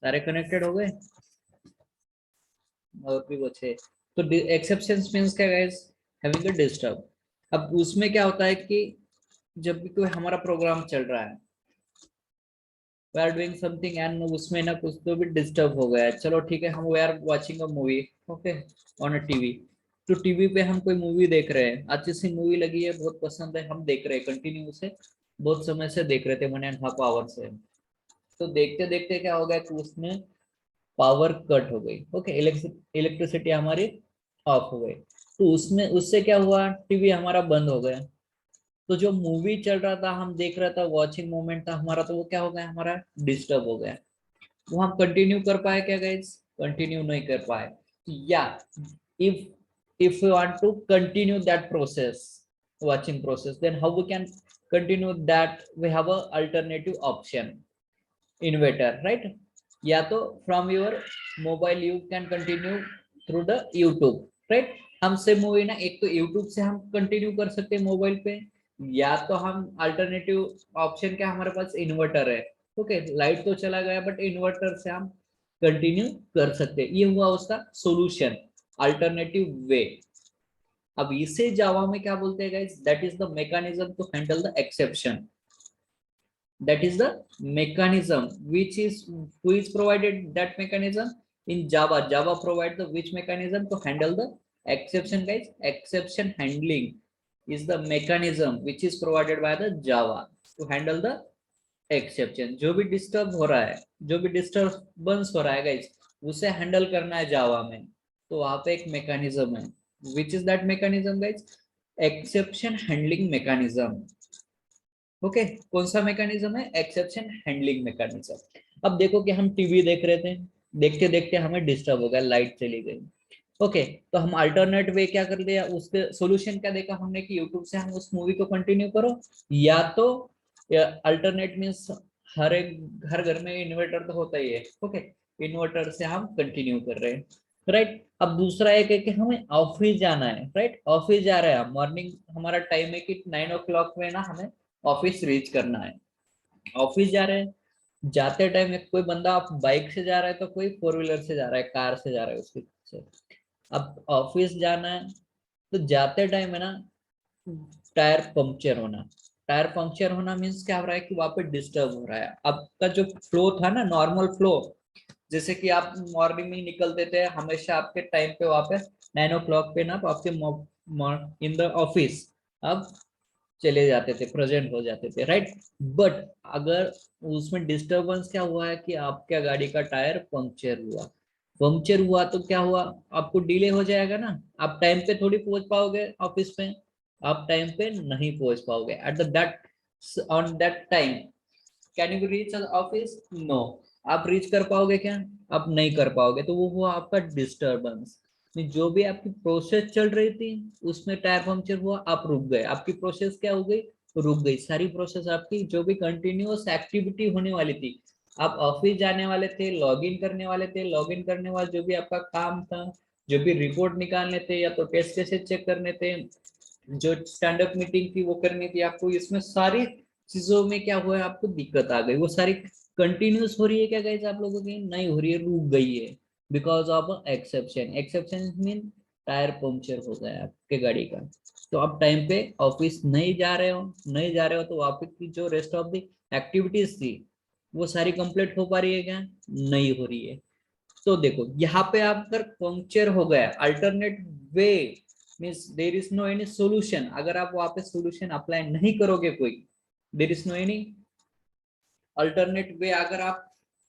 सारे कनेक्टेड हो गए और भी बचे। तो एक्सेप्शंस मींस क्या गाइस, हैविंग अ डिस्टर्ब। अब उसमें क्या होता है कि जब भी कोई हमारा प्रोग्राम चल रहा है, we are doing something and उसमें ना कुछ तो भी डिस्टर्ब हो गया है, चलो ठीक है, हम we are watching a movie, okay, on a TV. तो टीवी पे हम कोई मूवी देख रहे हैं, अच्छी सी मूवी लगी है, बहुत पसंद है, हम देख रहे हैं कंटिन्यू से, बहुत समय से देख रहे थे, 1.5 आवर से। तो देखते देखते क्या हो गया कि उसमें पावर कट हो गई, ओके, इलेक्ट्रिसिटी हमारी ऑफ हो गई। तो उसमें उससे क्या हुआ, टीवी हमारा बंद हो गया। तो जो मूवी चल रहा था, हम देख रहा था, वॉचिंग मोमेंट था हमारा, तो वो क्या हो गया, हमारा डिस्टर्ब हो गया। वो हम कंटिन्यू कर पाए क्या गाइस, कंटिन्यू नहीं कर पाए। या if if you want to continue that process, watching process, then how we can continue that, we have a alternative option, inverter, right? या तो from your mobile you can continue through the YouTube, right? हम से movie ना, एक तो YouTube से हम continue कर सकते हैं मोबाइल पे, या तो हम अल्टरनेटिव ऑप्शन क्या, हमारे पास इन्वर्टर है, ओके, लाइट तो चला गया बट इन्वर्टर से हम कंटिन्यू कर सकते हैं। ये हुआ उसका सोल्यूशन, अल्टरनेटिव वे। अब इसे जावा में क्या बोलते हैं guys, that is the mechanism to handle the exception. That is the mechanism which is, who is provided that mechanism in Java. Java provide the which mechanism to handle the exception, guys. Exception handling is the mechanism which is provided by the Java to handle the exception. जो भी disturb हो रहा है, जो भी disturbance हो रहा है गाइस, उसे हैंडल करना है जावा में। तो वहां पे एक मैकेनिज्म है, which is that mechanism guys, exception handling mechanism. Okay, कौन सा मैकेनिज्म है, एक्सेप्शन हैंडलिंग मैकेनिज्म। अब देखो कि हम टीवी देख रहे थे, देखते देखते हमें डिस्टर्ब हो गया, लाइट चली गई, ओके, तो हम अल्टरनेट वे क्या कर दिया, उसके सॉल्यूशन क्या देखा हमने कि यूट्यूब से हम उस मूवी को कंटिन्यू करो, या तो अल्टरनेट मींस हर एक हर घर में इन्वर्टर तो होता ही है, ओके, इन्वर्टर से हम कंटिन्यू कर रहे हैं, राइट? अब दूसरा एक है कि हमें ऑफिस जाना है, राइट? ऑफिस जा रहे हैं, मॉर्निंग हमारा टाइम है कि 9 o'clock में ना हमें ऑफिस रीच करना है। ऑफिस जा रहे हैं, जाते टाइम एक कोई बंदा आप बाइक से जा रहा है, तो कोई फोर व्हीलर से जा रहा है, कार से जा रहा है उसके से। अब ऑफिस जाना है, तो जाते टाइम है ना, टायर पंक्चर होना। टायर पंक्चर होना मीन्स क्या हो रहा है कि वहां पे डिस्टर्ब हो रहा है। आपका जो फ्लो था ना, नॉर्मल फ्लो, जैसे कि आप मॉर्निंग में निकलते थे हमेशा आपके टाइम पे, वहां पे 9 o'clock पे ना आपके इन द ऑफिस अब चले जाते थे, प्रेजेंट हो जाते थे, राइट? बट अगर उसमें डिस्टरबेंस क्या हुआ है कि आपके गाड़ी का टायर पंक्चर हुआ, पंक्चर हुआ तो क्या हुआ, आपको डिले हो जाएगा ना, आप टाइम पे थोड़ी पहुंच पाओगे ऑफिस में, आप टाइम पे नहीं पहुंच पाओगे at the that, on that time. Can you reach office, no. आप रीच कर पाओगे क्या, आप नहीं कर पाओगे। तो वो हुआ आपका डिस्टरबेंस। जो भी आपकी प्रोसेस चल रही थी उसमें टायर पंक्चर हुआ, आप रुक गए, आपकी प्रोसेस क्या हो गई, रुक गई। सारी प्रोसेस आपकी जो भी कंटिन्यूअस एक्टिविटी होने वाली थी, आप ऑफिस जाने वाले थे, लॉग इन करने वाले थे, लॉग इन करने वाले जो भी आपका काम था, जो भी रिपोर्ट निकालने थे या तो टेस्ट केसेस चेक करने थे, जो स्टैंड अप मीटिंग थी वो करनी थी आपको, इसमें सारी चीजों में क्या हुआ है, आपको दिक्कत आ गई। वो सारी कंटिन्यूस हो रही है क्या गाइस आप लोगों की, नहीं हो रही है, रुक गई है, because of exception. Exception mean tyre puncture हो गया आपके गाड़ी का, तो आप टाइम पे ऑफिस नहीं जा रहे हो, नहीं जा रहे हो, तो आपकी की जो रेस्ट ऑफ द एक्टिविटीज थी वो सारी कंप्लीट हो पा रही है क्या, नहीं हो रही है। तो देखो यहाँ पे आप अगर पंक्चर हो गया, alternate way means there is no any solution. अगर आप वहां पे सोल्यूशन अप्लाई नहीं करोगे कोई, there is no any alternate way, अगर आप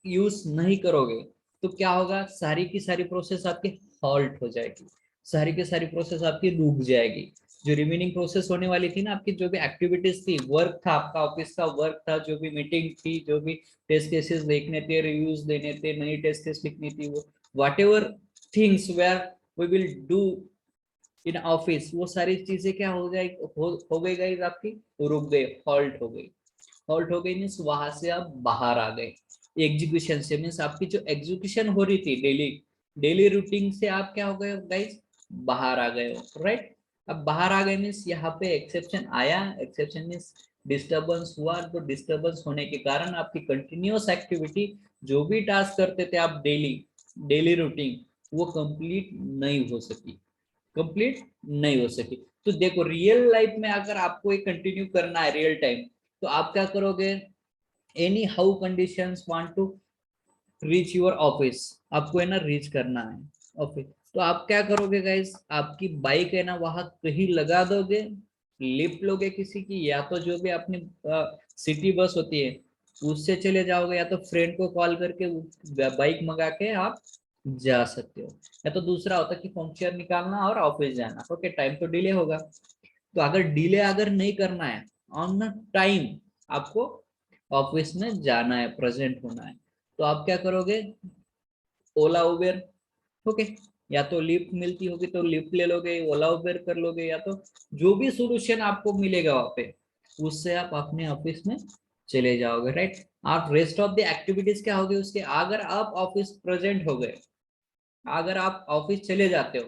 यूज नहीं करोगे, तो क्या होगा, सारी की सारी प्रोसेस आपकी हॉल्ट हो जाएगी, सारी की सारी प्रोसेस आपकी रुक जाएगी। जो रिमेनिंग प्रोसेस होने वाली थी ना, आपकी जो भी एक्टिविटीज थी, वर्क था आपका, ऑफिस का वर्क था, जो भी मीटिंग थी, जो भी टेस्ट केसेस देखने थे, रिव्यूज देने थे, नई टेस्ट केस लिखनी थी, वो whatever things where we will do in office, वो सारी चीजें क्या हो जाएगी, हो गई गाइस आपकी, रुक गई, हॉल्ट हो गई। हॉल्ट हो गई मीन्स वहां से आप बाहर आ गए एग्जीक्यूशन से, मीन्स आपकी जो एग्जीक्यूशन हो रही थी डेली, डेली रूटीन से आप क्या हो गए गाइस, बाहर आ गए हो, राइट? अब बाहर आ गए मीन्स यहाँ पे एक्सेप्शन आया, एक्सेप्शन मीन्स डिस्टर्बेंस हुआ तो डिस्टर्बेंस होने के कारण आपकी कंटिन्यूअस एक्टिविटी, जो भी टास्क करते थे आप डेली डेली रूटीन, वो कंप्लीट नहीं हो सकी, कंप्लीट नहीं हो सकी। तो देखो रियल लाइफ में अगर आपको एक कंटिन्यू करना है रियल टाइम, तो आप क्या करोगे, anyhow conditions want to reach your office, आपको है ना रीच करना है ऑफिस, तो आप क्या करोगे गाइस, आपकी बाइक है ना वहां कहीं लगा दोगे, लिफ्ट लोगे किसी की, या तो जो भी अपनी सिटी बस होती है उससे चले जाओगे, या तो फ्रेंड को कॉल करके बाइक मंगा के आप जा सकते हो। या तो दूसरा होता है कि पंक्चर निकालना और ऑफिस जाना, ओके टाइम तो डिले होगा। तो अगर डिले अगर नहीं करना है, ऑन टाइम आपको ऑफिस में जाना है, प्रेजेंट होना है, तो आप क्या करोगे, ओला उबेर, ओके, या तो लिफ्ट मिलती होगी तो लिफ्ट ले लोगे, ओला उबेर कर लोगे, या तो जो भी सोल्यूशन आपको मिलेगा वहां पे, उससे आप अपने ऑफिस में चले जाओगे, राइट। आप रेस्ट ऑफ द एक्टिविटीज क्या होगी उसके, अगर आप ऑफिस प्रेजेंट हो गए, अगर आप ऑफिस चले जाते हो,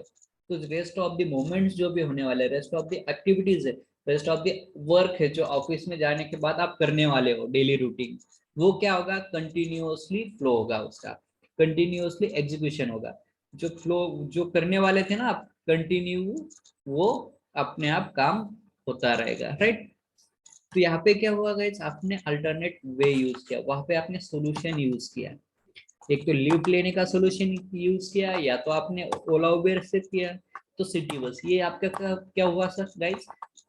तो रेस्ट ऑफ द मोमेंट्स जो भी होने वाले, रेस्ट ऑफ द एक्टिविटीज है, रेस्ट ऑफ द वर्क है जो ऑफिस में जाने के बाद आप करने वाले हो डेली रूटीन, वो क्या होगा, कंटिन्यूअसली फ्लो होगा उसका, कंटिन्यूअसली एग्जीक्यूशन होगा। जो फ्लो जो करने वाले थे ना आप कंटिन्यू, वो अपने आप काम होता रहेगा, राइट। तो यहाँ पे क्या हुआ गाइस, आपने अल्टरनेट वे यूज किया, वहां पे आपने सोल्यूशन यूज किया, एक तो लिफ्ट लेने का सोल्यूशन यूज किया, या तो आपने ओला उबेर से किया, तो सिटी बस, ये आपका क्या हुआ सर गाइस,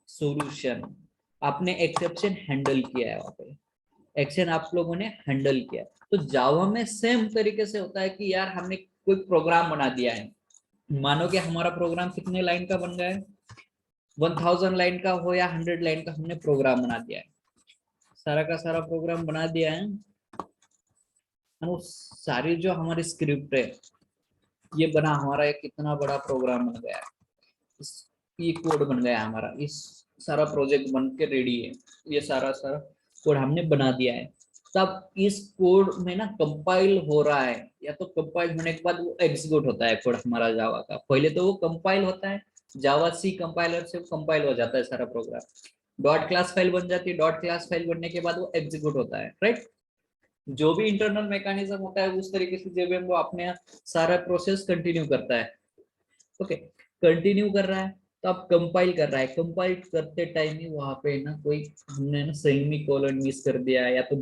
सोल्यूशन। आपने एक्सेप्शन हैंडल किया है, वहां पे एक्शन आप लोगों ने हैंडल किया। तो जावा में सेम तरीके से होता है कि यार हमने कोई प्रोग्राम बना दिया है, मानो कि हमारा प्रोग्राम कितने लाइन का बन गया है, 1000 लाइन का हो या 100 लाइन का, हमने प्रोग्राम बना दिया है, सारा का सारा प्रोग्राम बना दिया है, वो सारी जो हमारी स्क्रिप्ट है, ये बना हमारा एक कितना बड़ा प्रोग्राम बन गया है, ये कोड बन गया हमारा, इस सारा प्रोजेक्ट बन के रेडी है, ये सारा सारा कोड हमने बना दिया है। तब इस कोड में ना कंपाइल हो रहा है, या तो कंपाइल होने के बाद वो एग्जीक्यूट होता है कोड हमारा जावा का, पहले तो वो कंपाइल होता है, जावा सी कंपाइलर से कंपाइल हो जाता है सारा प्रोग्राम, डॉट क्लास फाइल बन जाती है, डॉट क्लास फाइल बनने के बाद वो एग्जीक्यूट होता है, राइट। जो भी इंटरनल मैकेनिज्म होता है उस तरीके से जब वो अपने सारा प्रोसेस कंटिन्यू करता है, ओके कंटिन्यू कर रहा है, तो अब कंपाइल कर रहा है, कंपाइल करते टाइम ही वहां पे ना कोई हमने ना सेमी कोलन मिस कर दिया है, या तो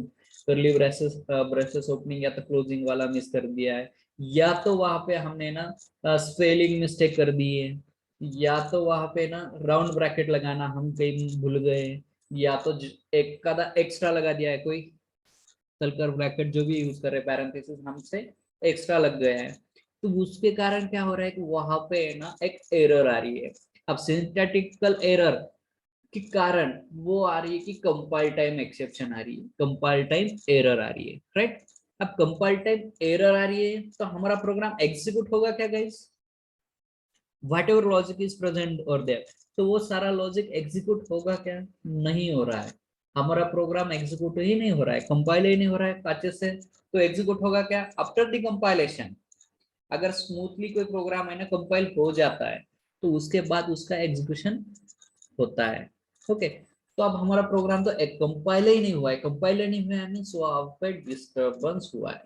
कर्ली ब्रेसेस ब्रेसेस ओपनिंग या तो क्लोजिंग वाला मिस कर दिया है, या तो वहां पे हमने ना स्पेलिंग मिस्टेक कर दी है, या तो वहां पे ना राउंड ब्रैकेट लगाना हम कहीं भूल गए, या तो एक का एक्स्ट्रा लगा दिया है कोई, सर्कल ब्रैकेट जो भी यूज कर रहे पैरेंथेसिस हमसे एक्स्ट्रा लग गया है, तो उसके कारण क्या हो रहा है कि वहां पे ना एक एरर आ रही है। अब सिंथेटिकल एरर के कारण वो आ रही है कि कंपाइल टाइम एक्सेप्शन आ रही है, कंपाइल टाइम एरर आ रही है, राइट। अब कंपाइल टाइम एरर आ रही है तो हमारा प्रोग्राम एग्जीक्यूट होगा क्या guys, what ever logic is present और देयर, तो वो सारा लॉजिक एग्जीक्यूट होगा क्या, नहीं हो रहा है, हमारा प्रोग्राम एग्जीक्यूट ही नहीं हो रहा है, कंपाइल ही नहीं हो रहा है अच्छे से, तो एग्जीक्यूट होगा क्या आफ्टर द कंपाइलेशन, अगर स्मूथली कोई प्रोग्राम है ना कंपाइल हो जाता है, तो उसके बाद उसका एग्जीक्यूशन होता है, ओके। तो अब हमारा प्रोग्राम तो एक कंपाइल ही नहीं हुआ है, कंपाइल नहीं हुआ है मींस वहां पे डिस्टर्बेंस हुआ है,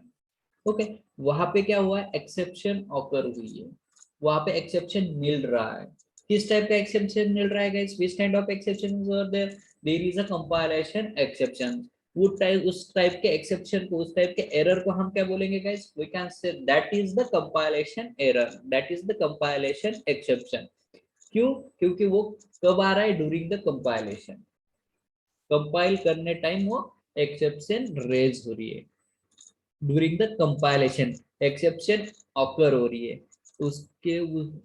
ओके। वहां पे क्या हुआ है, एक्सेप्शन ऑकर हुई है, वहां पे एक्सेप्शन मिल रहा है, किस टाइप का एक्सेप्शन मिल रहा है guys, which kind of exception is there, there is a compilation exception, वो टाइप उस टाइप के एक्सेप्शन को, उस टाइप के एरर को हम क्या बोलेंगे guys, we can say that is the compilation error, that is the compilation exception. क्यों, क्योंकि वो कब आ रहा है, ड्यूरिंग द कंपाइलेशन, कंपाइल करने टाइम वो एक्सेप्शन रेज हो रही है, during the compilation exception occur हो रही है, उसके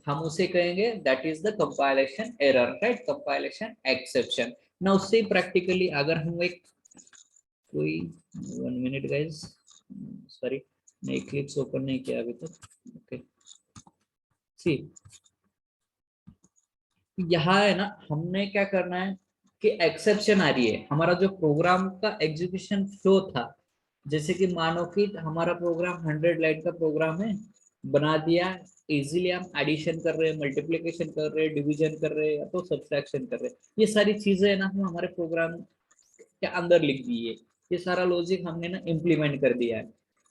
हम उसे कहेंगे that is the compilation error, right, compilation exception ना। उससे प्रैक्टिकली अगर हम एक कोई 1 मिनट गाइस, सॉरी मैं इक्लिप्स ओपन नहीं किया अभी तक, ओके सी यहाँ है ना, हमने क्या करना है कि एक्सेप्शन आ रही है, हमारा जो प्रोग्राम का एग्जीक्यूशन फ्लो था, जैसे कि मानो कि हमारा प्रोग्राम 100 लाइन का प्रोग्राम है, बना दिया, इजीली हम एडिशन कर रहे हैं, मल्टीप्लिकेशन कर रहे हैं, डिवीजन कर रहे हैं, या तो सब्सट्रैक्शन कर रहे हैं, ये सारी चीजें है ना हम हमारे प्रोग्राम के अंदर लिख दिए, ये सारा लॉजिक हमने ना इम्प्लीमेंट कर दिया है।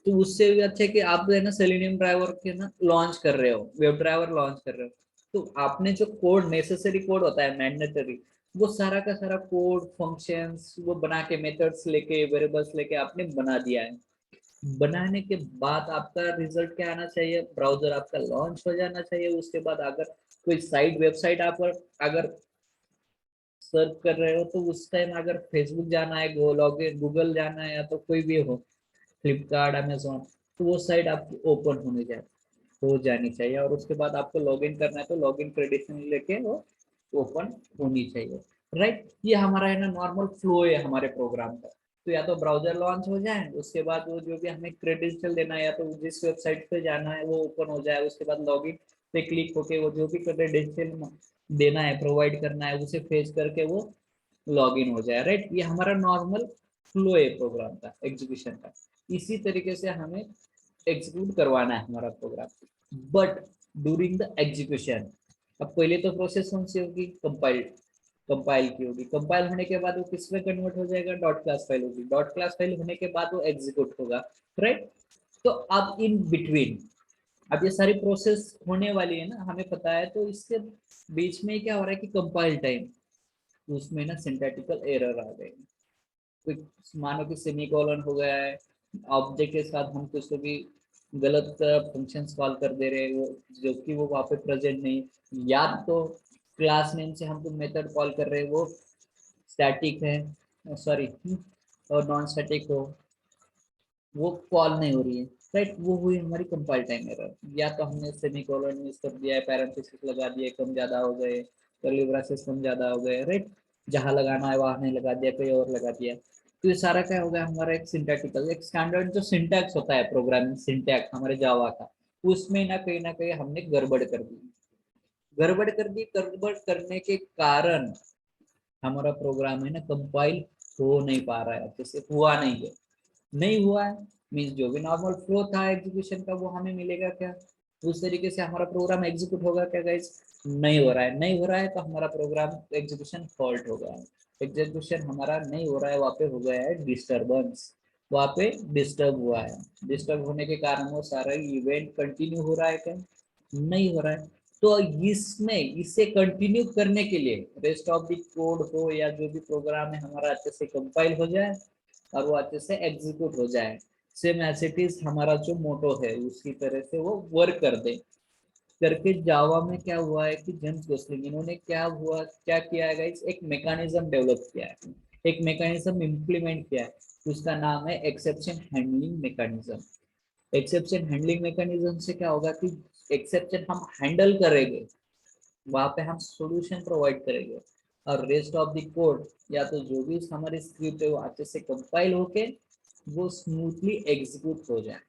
तो उससे भी अच्छा है कि आप है ना सेलेनियम ड्राइवर के ना लॉन्च कर रहे हो, वेब ड्राइवर लॉन्च कर रहे हो, तो आपने जो कोड नेसेसरी कोड होता है मैंडेटरी, वो सारा का सारा कोड फंक्शंस वो बना के मेथड्स लेके वेरिएबल्स लेके आपने बना दिया है। बनाने के बाद आपका रिजल्ट क्या आना चाहिए, ब्राउजर आपका लॉन्च हो जाना चाहिए। उसके बाद अगर कोई साइट वेबसाइट आप अगर सर्च कर रहे हो तो उस टाइम अगर फेसबुक जाना है, गूगल जाना है, या तो कोई भी हो, फ्लिपकार्ट अमेजोन, तो वो साइट आपकी ओपन हो जानी चाहिए। और उसके बाद आपको लॉगिन करना है तो लॉगिन क्रेडेंशियल लेके वो ओपन होनी चाहिए, राइट। ये हमारा है ना नॉर्मल फ्लो है हमारे प्रोग्राम का। तो या तो ब्राउजर लॉन्च हो जाए, उसके बाद वो जो भी हमें क्रेडेंशियल देना है, या तो जिस वेबसाइट पे जाना है वो ओपन हो जाए, उसके बाद लॉगिन पे क्लिक होके वो जो भी क्रेडेंशियल देना है प्रोवाइड करना है उसे फेच करके वो लॉगिन हो जाए, राइट। ये हमारा नॉर्मल फ्लो है प्रोग्राम का एग्जीक्यूशन का। इसी तरीके से हमें एग्जीक्यूट करवाना है हमारा program. But during the execution, अब पहले तो प्रोसेस कौन सी होगी, कंपाइल की होगी। कंपाइल होने के बाद वो किस में कन्वर्ट हो जाएगा, डॉट क्लास फाइल होगी। डॉट क्लास फाइल होने के बाद वो एग्जीक्यूट होगा, राइट। तो अब इन बिटवीन, अब ये सारी प्रोसेस होने वाली है ना, हमें पता है। तो इसके बीच में क्या हो रहा है कि कंपाइल टाइम, उसमें ना सिंटैक्टिकल एरर आ गए। तो मानो कि सेमीकोलन हो गया है, ऑब्जेक्ट के साथ हम कुछ भी गलत फंक्शंस कॉल कर दे रहे हैं, वो जो कि वो वहाँ पे प्रेजेंट नहीं, या तो क्लास नेम से हम जो मेथड कॉल कर रहे हैं वो स्टैटिक है, सॉरी, और नॉन स्टैटिक हो, वो कॉल नहीं हो रही है, राइट। वो हुई हमारी कंपाइल टाइम एरर। या तो हमने सेमीकोलन मिस कर दिया है, पैरेंथेसिस लगा दिए, कम ज्यादा हो गए, कर्ली ब्रेसेस कम ज्यादा हो गए, राइट। जहां लगाना है वहां नहीं लगा दिया, कोई और लगा दिया। तो ये सारा क्या होगा, हमारा एक सिंटैक्टिकल एक स्टैंडर्ड जो सिंटैक्स होता है प्रोग्रामिंग सिंटैक्स हमारे जावा का, उसमें ना कहीं हमने गड़बड़ कर दी। गड़बड़ करने के कारण हमारा प्रोग्राम है ना कंपाइल हो नहीं पा रहा है, जैसे हुआ नहीं हुआ है। मीन्स जो भी नॉर्मल फ्लो था एग्जीक्यूशन का वो हमें मिलेगा क्या, उस तरीके से हमारा प्रोग्राम एग्जीक्यूट होगा क्या गाइस, नहीं हो रहा है। तो हमारा प्रोग्राम एग्जीक्यूशन फॉल्ट हो गया है, एग्जीक्यूशन हमारा नहीं हो रहा है, वहाँ पे हो गया है डिस्टर्बेंस, वहाँ पे डिस्टर्ब हुआ है। डिस्टर्ब होने के कारण वो सारा इवेंट कंटिन्यू हो रहा है क्या, नहीं हो रहा है। तो इसमें इसे कंटिन्यू करने के लिए रेस्ट ऑफ द कोड हो या जो भी प्रोग्राम है हमारा अच्छे से कंपाइल हो जाए और वो अच्छे से एग्जीक्यूट हो जाए, सेम एज इट इज हमारा जो मोटो है उसी तरह से वो वर्क कर दे करके। जावा में क्या हुआ है कि जेम्स गोसलिंग इन्होंने क्या किया है गाइस, एक मैकेनिज्म डेवलप किया है, एक मैकेनिज्म इम्प्लीमेंट किया है, उसका नाम है exception handling mechanism. Exception handling mechanism से क्या होगा कि एक्सेप्शन हम हैंडल करेंगे, वहां पे हम सॉल्यूशन प्रोवाइड करेंगे, और रेस्ट ऑफ द कोड या तो जो भी हमारी स्क्रिप्ट है वो अच्छे से कंपाइल होके वो स्मूथली एग्जीक्यूट हो जाए,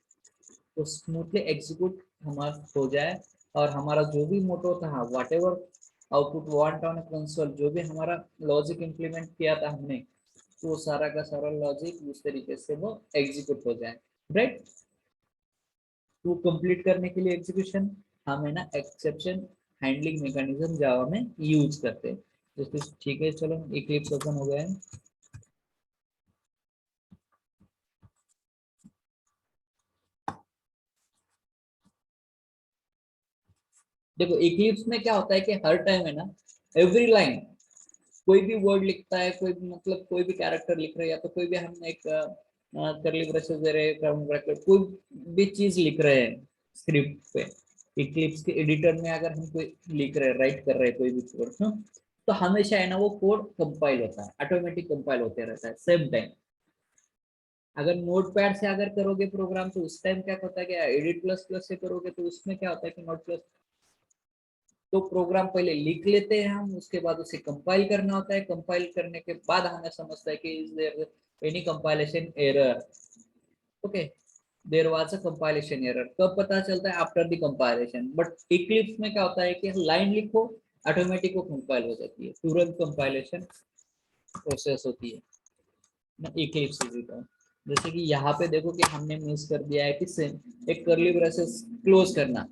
तो स्मूथली एग्जीक्यूट हमारा हो जाए। और हमारा जो भी मोटो था, what ever output want on console, जो भी हमारा लॉजिक इम्प्लीमेंट किया था हमने, वो सारा का सारा लॉजिक उस तरीके से वो एग्जीक्यूट हो जाए, राइट। तो कंप्लीट करने के लिए एग्जीक्यूशन हम है ना एक्सेप्शन हैंडलिंग मैकेनिज्म जावा में यूज करते हैं। तो ठीक है, चलो इक्लिप्स ओपन हो गया है। देखो इक्लिप्स में क्या होता है कि हर टाइम है ना, एवरी लाइन कोई भी वर्ड लिखता है, कोई भी मतलब कोई भी कैरेक्टर लिख रहे हैं, या तो कोई भी हम एक करली ब्रेसेस दे रहे हैं, क्राउन ब्रैकेट, कोई भी चीज लिख रहे हैं स्क्रिप्ट पे, इक्लिप्स के एडिटर में अगर हम कोई लिख रहे हैं, राइट कर रहे हैं कोई भी कोड, तो हमेशा है ना वो कोड कंपाइल होता है, ऑटोमेटिक कंपाइल होते रहता है सेम टाइम। अगर नोटपैड से अगर करोगे प्रोग्राम तो उस टाइम क्या होता है कि एडिट प्लस प्लस से करोगे तो उसमें क्या होता है कि नोट प्लस, तो प्रोग्राम पहले लिख लेते हैं हम, उसके बाद उसे कंपाइल करना होता है, कंपाइल करने के बाद हमें समझता है कि is there any compilation error, okay, there was a compilation error. कब पता चलता है, after the compilation. But Eclipse में क्या होता है कि लाइन लिखो ऑटोमेटिक वो कंपाइल हो जाती है, तुरंत कंपाइलेशन प्रोसेस होती है ना इक्लिप्स का। जैसे कि यहाँ पे देखो कि हमने मिस कर दिया है कि एक कर्ली ब्रेसेस क्लोज करना,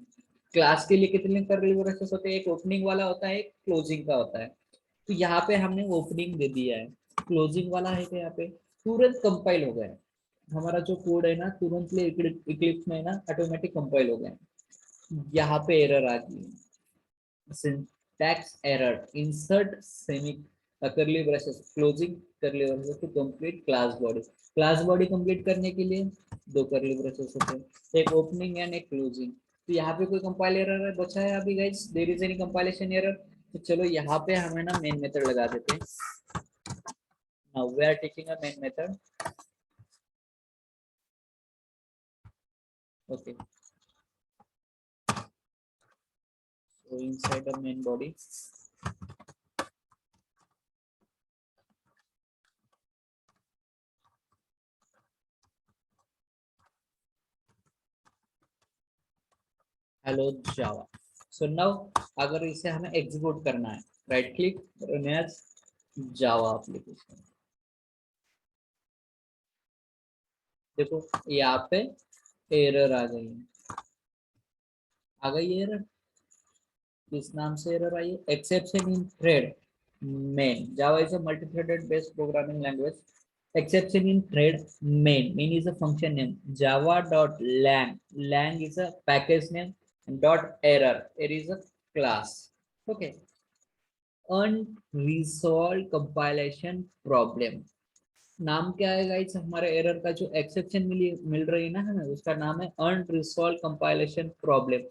क्लास के लिए कितने कर्ली ब्रेसेस होते हैं, एक ओपनिंग वाला होता है, एक क्लोजिंग का होता है। तो यहाँ पे हमने ओपनिंग दे दिया है, क्लोजिंग वाला है क्या यहाँ पे, तुरंत कंपाइल हो गया हमारा जो कोड है ना, तुरंत ले इक्लिप्स में ना ऑटोमेटिक कंपाइल हो गया। यहाँ पे एरर आ गई, syntax error, insert semi curly braces closing curly braces to complete class body. Class body complete करने के लिए दो करली ब्रेसेस होते हैं, एक ओपनिंग एंड एक क्लोजिंग। तो यहाँ पे कोई कंपाइल एरर है बचा है अभी guys, there is any compilation error. तो चलो यहाँ पे हमें ना मेन मेथड लगा देते हैं। Now we are taking a main method, okay. So inside the main body, hello Java. So now अगर इसे हमें एग्जीक्यूट करना है, right click run as Java application. देखो यहाँ पे एरर आ गई है, आ गई एरर। किस नाम से एरर आई है, exception in thread main, java is a multi-threaded based programming language, exception in thread main is a function name, java.lang, lang is a package name, and dot error is a class, okay। unresolved compilation problem, नाम क्या है guys हमारे error का, जो exception मिल रही है ना हमें, उसका नाम है unresolved compilation problem.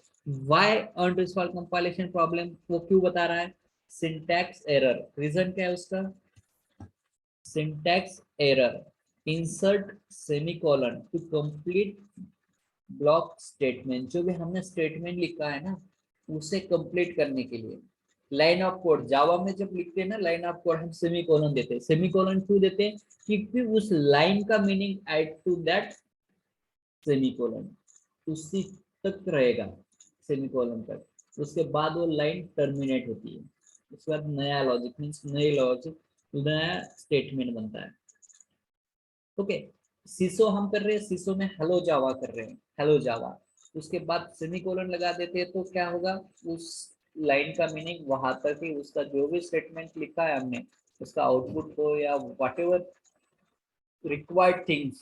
Why unresolved compilation problem, वो क्यों बता रहा है, सिंटैक्स एरर। रीजन क्या है उसका, syntax error, insert semicolon to complete block statement, जो भी हमने स्टेटमेंट लिखा है ना उसे कंप्लीट करने के लिए। लाइन ऑफ कोड जावा में जब लिखते हैं ना लाइन ऑफ कोड, हम सेमीकोलन देते हैं। सेमीकोलन क्यों देते हैं, क्योंकि उस लाइन का meaning add to that semicolon, उसी तक रहेगा सेमीकोलन तक, उसके बाद वो लाइन टर्मिनेट होती है, उसके बाद नया लॉजिक मीन्स नई लॉजिक, नया स्टेटमेंट बनता है, ओके। सीसो हम कर रहे हैं, सीसो में हेलो जावा कर रहे हैं, हेलो जावा, उसके बाद सेमीकोलन लगा देते हैं तो क्या होगा, उस लाइन का मीनिंग वहां तक ही, उसका जो भी स्टेटमेंट लिखा है हमने, उसका आउटपुट हो या whatever required things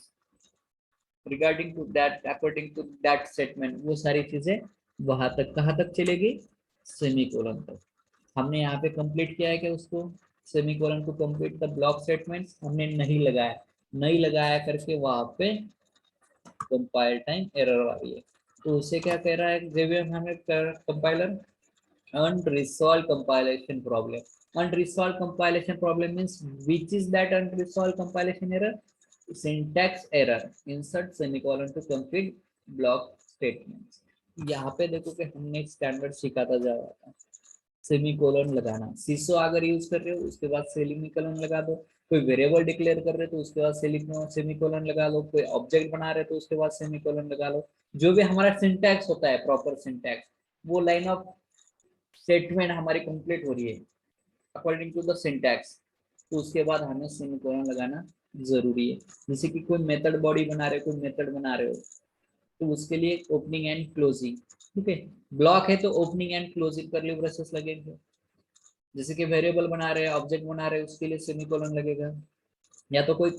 regarding to that, according to that statement, वो सारी चीजें वहां तक, कहाँ तक चलेगी, सेमीकोलन तक। हमने यहाँ पे कंप्लीट किया है कि उसको, semicolon to complete the block statements हमने नहीं लगाया, नहीं लगाया करके वहां पे कंपाइल टाइम एरर वाली है। तो उसे क्या कह रहा है जेवीएम हमें compiler, unresolved compilation problem, unresolved compilation problem means which is that unresolved compilation error, syntax error, insert semicolon to complete block statements। यहाँ पे देखो कि हमने एक स्टैंडर्ड सीखा था जावा का, सेमीकोलन लगाना। सीसो अगर यूज कर रहे हो उसके बाद सेमीकोलन लगा दो, कोई वेरिएबल डिक्लेयर कर रहे हो तो उसके बाद सेमीकोलन लगा लो, कोई ऑब्जेक्ट बना रहे तो उसके बाद सेमीकोलन लगा लो। जो भी हमारा सिंटैक्स होता है प्रॉपर सिंटैक्स, वो लाइन ऑफ स्टेटमेंट हमारी कंप्लीट हो रही है अकॉर्डिंग टू द सिंटैक्स, तो उसके बाद हमें सेमीकोलन लगाना जरूरी है। जैसे कि कोई मेथड बॉडी बना रहे हो, कोई मेथड बना रहे हो, तो उसके लिए ओपनिंग एंड क्लोजिंग, ठीक है। ब्लॉक है तो opening and closing curly braces लगेंगे। जैसे कि वेरिएबल बना रहे हैं, ऑब्जेक्ट बना रहे हैं, उसके लिए सेमीकोलन लगेगा। या तो कोई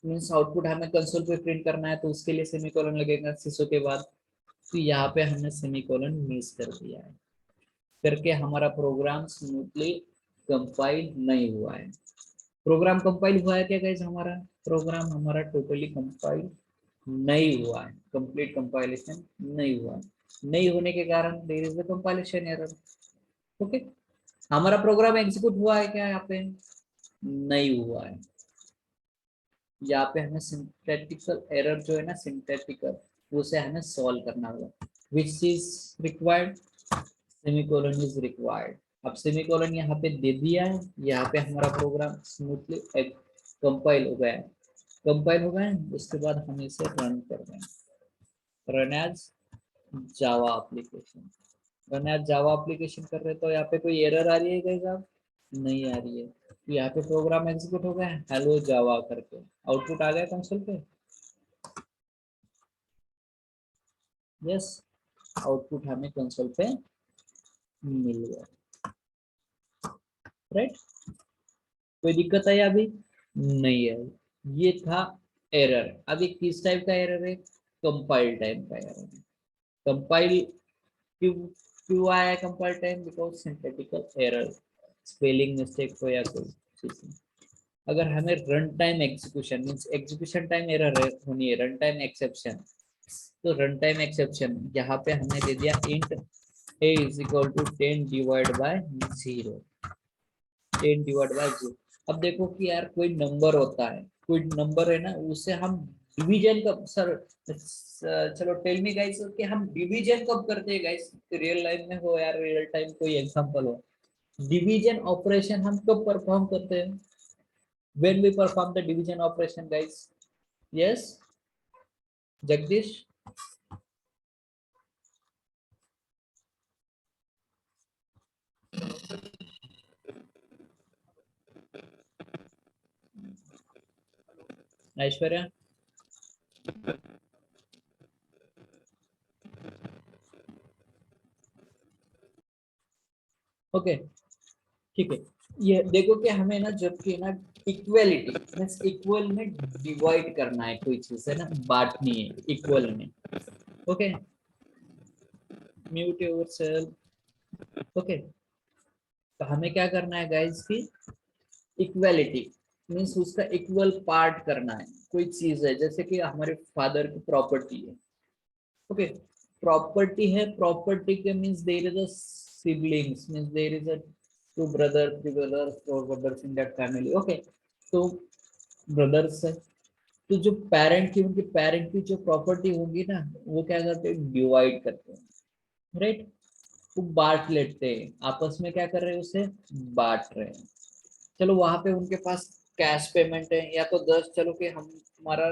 मीन्स आउटपुट हमें कंसोल पे प्रिंट करना है तो उसके लिए सेमीकोलन लगेगा सिसो के बाद। तो यहाँ पे हमने सेमीकोलन मिस कर दिया है, करके हमारा प्रोग्राम स्मूथली कंपाइल नहीं हुआ है। प्रोग्राम कंपाइल हुआ है क्या गाइस, हमारा प्रोग्राम हमारा टोटली कंपाइल नहीं हुआ है, कंप्लीट कंपाइलेशन नहीं हुआ है। नहीं होने के कारण there is a compilation error, okay. हमारा प्रोग्राम एग्जीक्यूट हुआ है क्या, यहाँ पे नहीं हुआ है। यहाँ पे हमें सिंथेटिकल एरर जो है ना, सिंथेटिकल, उसे हमें सॉल्व करना होगा। Which is required, semicolon is required. अब सेमीकोलन यहाँ पे दे दिया है, यहाँ पे हमारा प्रोग्राम स्मूथली कंपाइल हो गया है। कंपाइल हो गया है, उसके बाद हम इसे रन कर देंगे, run as Java application. Run as Java application कर रहे हैं तो यहाँ पे कोई एरर आ रही है गाइस, आप नहीं आ रही है। तो यहाँ पे प्रोग्राम एग्जीक्यूट हो गया है हेलो जावा करके, आउटपुट आ गया कंसोल पे, यस, आउटपुट हमें कंसोल पे मिल गया, राइट। कोई दिक्कत है अभी? नहीं है। ये था एरर। अभी किस टाइप का एरर है? कंपाइल टाइम का एरर। कंपाइल क्यों क्यों आया compile time? Because synthetical error, spelling mistake हो या कोई चीज। अगर हमें run time execution means execution time error होनी है, रन टाइम एक्सेप्शन, तो रन टाइम एक्सेप्शन यहाँ पे हमने दे दिया int a is equal to 10 divide by 0, 10 divide by 0। अब देखो कि यार कोई नंबर होता है, कोई नंबर है ना, उससे हम डिवीजन कब सर, चलो टेल मी गाइस कि हम डिवीजन कब करते हैं गाइस? रियल लाइफ में हो यार, रियल टाइम कोई एग्जांपल हो, डिवीजन ऑपरेशन हम कब परफॉर्म करते हैं? when we perform the division operation guys? Yes, Jagdish? Aishwarya? Okay, ठीक है। ये देखो कि हमें ना जब कि ना इक्वलिटी मींस इक्वल में डिवाइड करना है, कोई चीज है ना बांटनी है इक्वल में। Okay, mute yourself. ओके, तो हमें क्या करना है गाइस की इक्वलिटी मींस उसका इक्वल पार्ट करना है। कोई चीज है जैसे कि हमारे फादर की प्रॉपर्टी है। ओके, प्रॉपर्टी है, प्रॉपर्टी के means there is a siblings means there is a two brother, three brothers, four brothers in that family. Okay, तो ब्रदर्स है, तो जो पेरेंट की उनकी पेरेंट की जो प्रॉपर्टी होगी ना, वो क्या करते हैं डिवाइड करते हैं, राइट? वो बांट लेते हैं आपस में, क्या कर रहे हैं उसे बांट रहे हैं। चलो वहां पे उनके पास कैश पेमेंट है या तो 10, चलो कि हम हमारा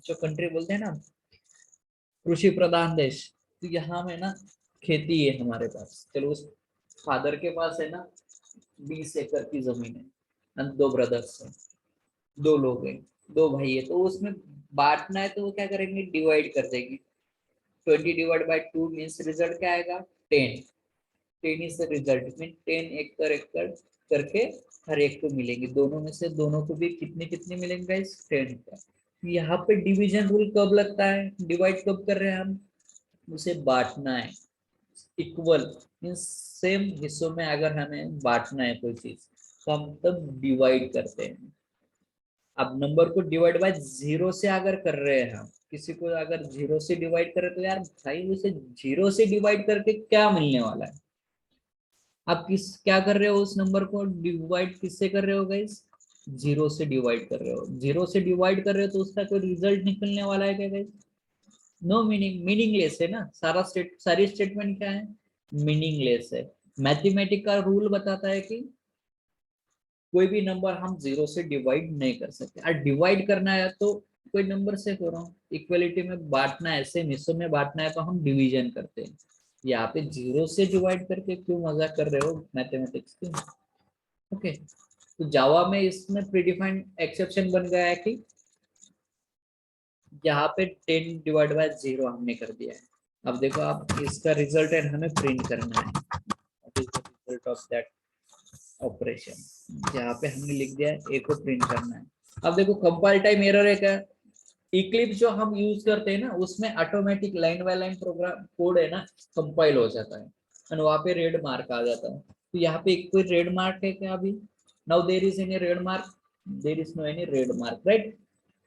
जो कंट्री बोलते हैं ना कृषि प्रधान देश, तो यहाँ में ना खेती है हमारे पास, चलो उस फादर के पास है ना 20 एकड़ की जमीन है और दो ब्रदर्स है, दो लोग हैं, दो भाई है, तो उसमें बांटना है तो वो क्या करेंगे डिवाइड कर देंगे। 20 डिवाइड बाय 2 मीन्स रिजल्ट क्या आएगा 10, 10 इज द रिजल्ट मीन 10 एकड़ एकड़ करके हर एक को मिलेंगे, दोनों में से दोनों को भी कितने कितने मिलेंगे गाइस 10 का। यहाँ पे डिवीजन रूल कब लगता है, डिवाइड कब कर रहे हैं हम, उसे बांटना है इक्वल मीन्स सेम हिस्सों में अगर हमें बांटना है कोई चीज तो हम तब डिवाइड करते हैं। अब नंबर को डिवाइड बाय 0 से अगर कर रहे हैं हम, किसी को अगर 0 से डिवाइड करें तो यार भाई उसे 0 से डिवाइड करके क्या मिलने वाला है? आप किस क्या कर रहे हो, उस नंबर को डिवाइड किससे कर रहे हो गाइस? 0 से डिवाइड कर रहे हो, 0 से डिवाइड कर रहे हो तो उसका कोई रिजल्ट निकलने वाला है क्या गाइस? नो मीनिंग, मीनिंगलेस है ना, सारी स्टेटमेंट क्या है मीनिंगलेस है। मैथमेटिक का रूल बताता है कि कोई भी नंबर हम 0 से डिवाइड नहीं कर सकते, और डिवाइड करना है तो कोई नंबर से करो, इक्वलिटी में बांटना है, सेम हिस्सों में बांटना है तो हम डिवीजन करते हैं। यहाँ पे 0 से डिवाइड करके क्यों मजाक कर रहे हो मैथमेटिक्स की? ओके, तो जावा में इसमें प्रीडिफाइंड एक्सेप्शन बन गया है कि यहाँ पे 10 डिवाइड बाय 0 हमने कर दिया है। अब देखो आप इसका रिजल्ट है हमें प्रिंट करना है, what is the result of that operation, यहाँ पे हमने लिख दिया है ए को प्रिंट करना है। अब देखो कंपाइल टाइम एरर है क्या, इक्लिप्स जो हम यूज करते हैं ना उसमें automatic line by line program code है ना कंपाइल हो जाता है और वहाँ पे रेड मार्क आ जाता है। तो यहाँ पे कोई रेड मार्क है क्या अभी? Now there is any red mark? There is no any red mark, right?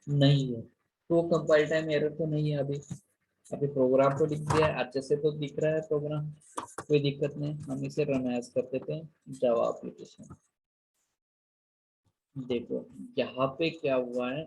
नहीं है, तो कंपाइल टाइम एरर तो नहीं है अभी। अभी प्रोग्राम तो लिख दिया है, अच्छे से तो दिख रहा है प्रोग्राम, कोई दिक्कत नहीं। हम इसे रन एज कर देते हैं जावा एप्लीकेशन। देखो यहाँ पे क्या हुआ है,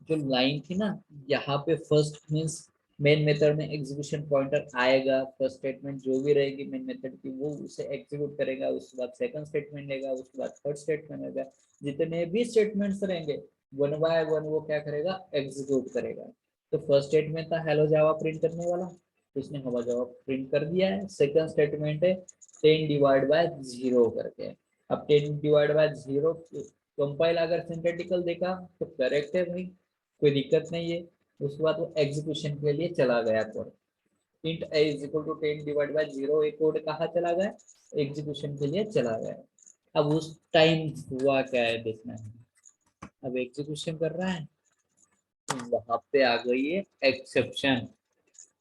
जो लाइन थी ना यहाँ पे फर्स्ट मींस मेन मेथड में एग्जीक्यूशन पॉइंटर आएगा, फर्स्ट स्टेटमेंट जो भी रहेगी मेन मेथड की वो उसे एग्जीक्यूट करेगा, उसके बाद सेकंड स्टेटमेंट लेगा, उसके बाद थर्ड स्टेटमेंट लेगा, जितने भी स्टेटमेंट्स रहेंगे वन बाय वन वो क्या करेगा एग्जीक्यूट करेगा। तो फर्स्ट स्टेटमेंट था हेलो जावा प्रिंट करने वाला, तो इसने हेलो जावा प्रिंट कर दिया है। सेकंड स्टेटमेंट है 10 डिवाइड बाय 0 करके, अब 10 डिवाइड बाय 0 कंपाइल अगर सिंथेटिकल देखा तो करेक्ट है भाई, कोई दिक्कत नहीं है। उसके बाद वो एग्जीक्यूशन के लिए चला गया code, int a is equal to 10 divide by 0, एक कोड कहाँ चला गया एग्जीक्यूशन के लिए चला गया। अब उस टाइम हुआ क्या है देखना है। अब एग्जीक्यूशन कर रहा है, तो वहां पे आ गई है एक्सेप्शन।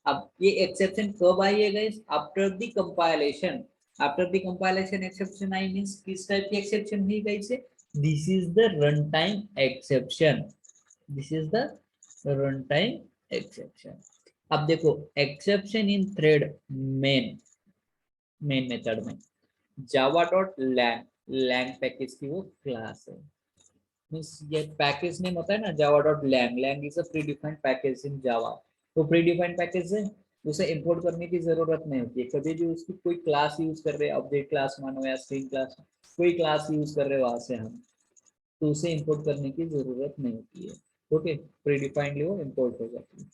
अब ये एक्सेप्शन कब आई है guys? After the compilation. After the compilation exception आई मींस किस टाइप की एक्सेप्शन हुई guys? This is the run time exception. This is the run time exception. अब देखो, exception in thread main method में Java dot lang, lang package की वो class है। मींस ये पैकेज नेम होता है ना Java dot lang, lang is a predefined package in Java. तो प्री डिफाइंड पैकेज है, उसे इंपोर्ट करने की जरूरत नहीं होती है। कभी भी उसकी कोई क्लास यूज कर रहे हैं, ऑब्जेक्ट क्लास मानो या स्ट्रिंग क्लास, कोई क्लास यूज कर रहे हैं वहां से हम, तो उसे इंपोर्ट करने की जरूरत नहीं होती है। ओके, प्री डिफाइंडली वो इंपोर्ट हो जाती है।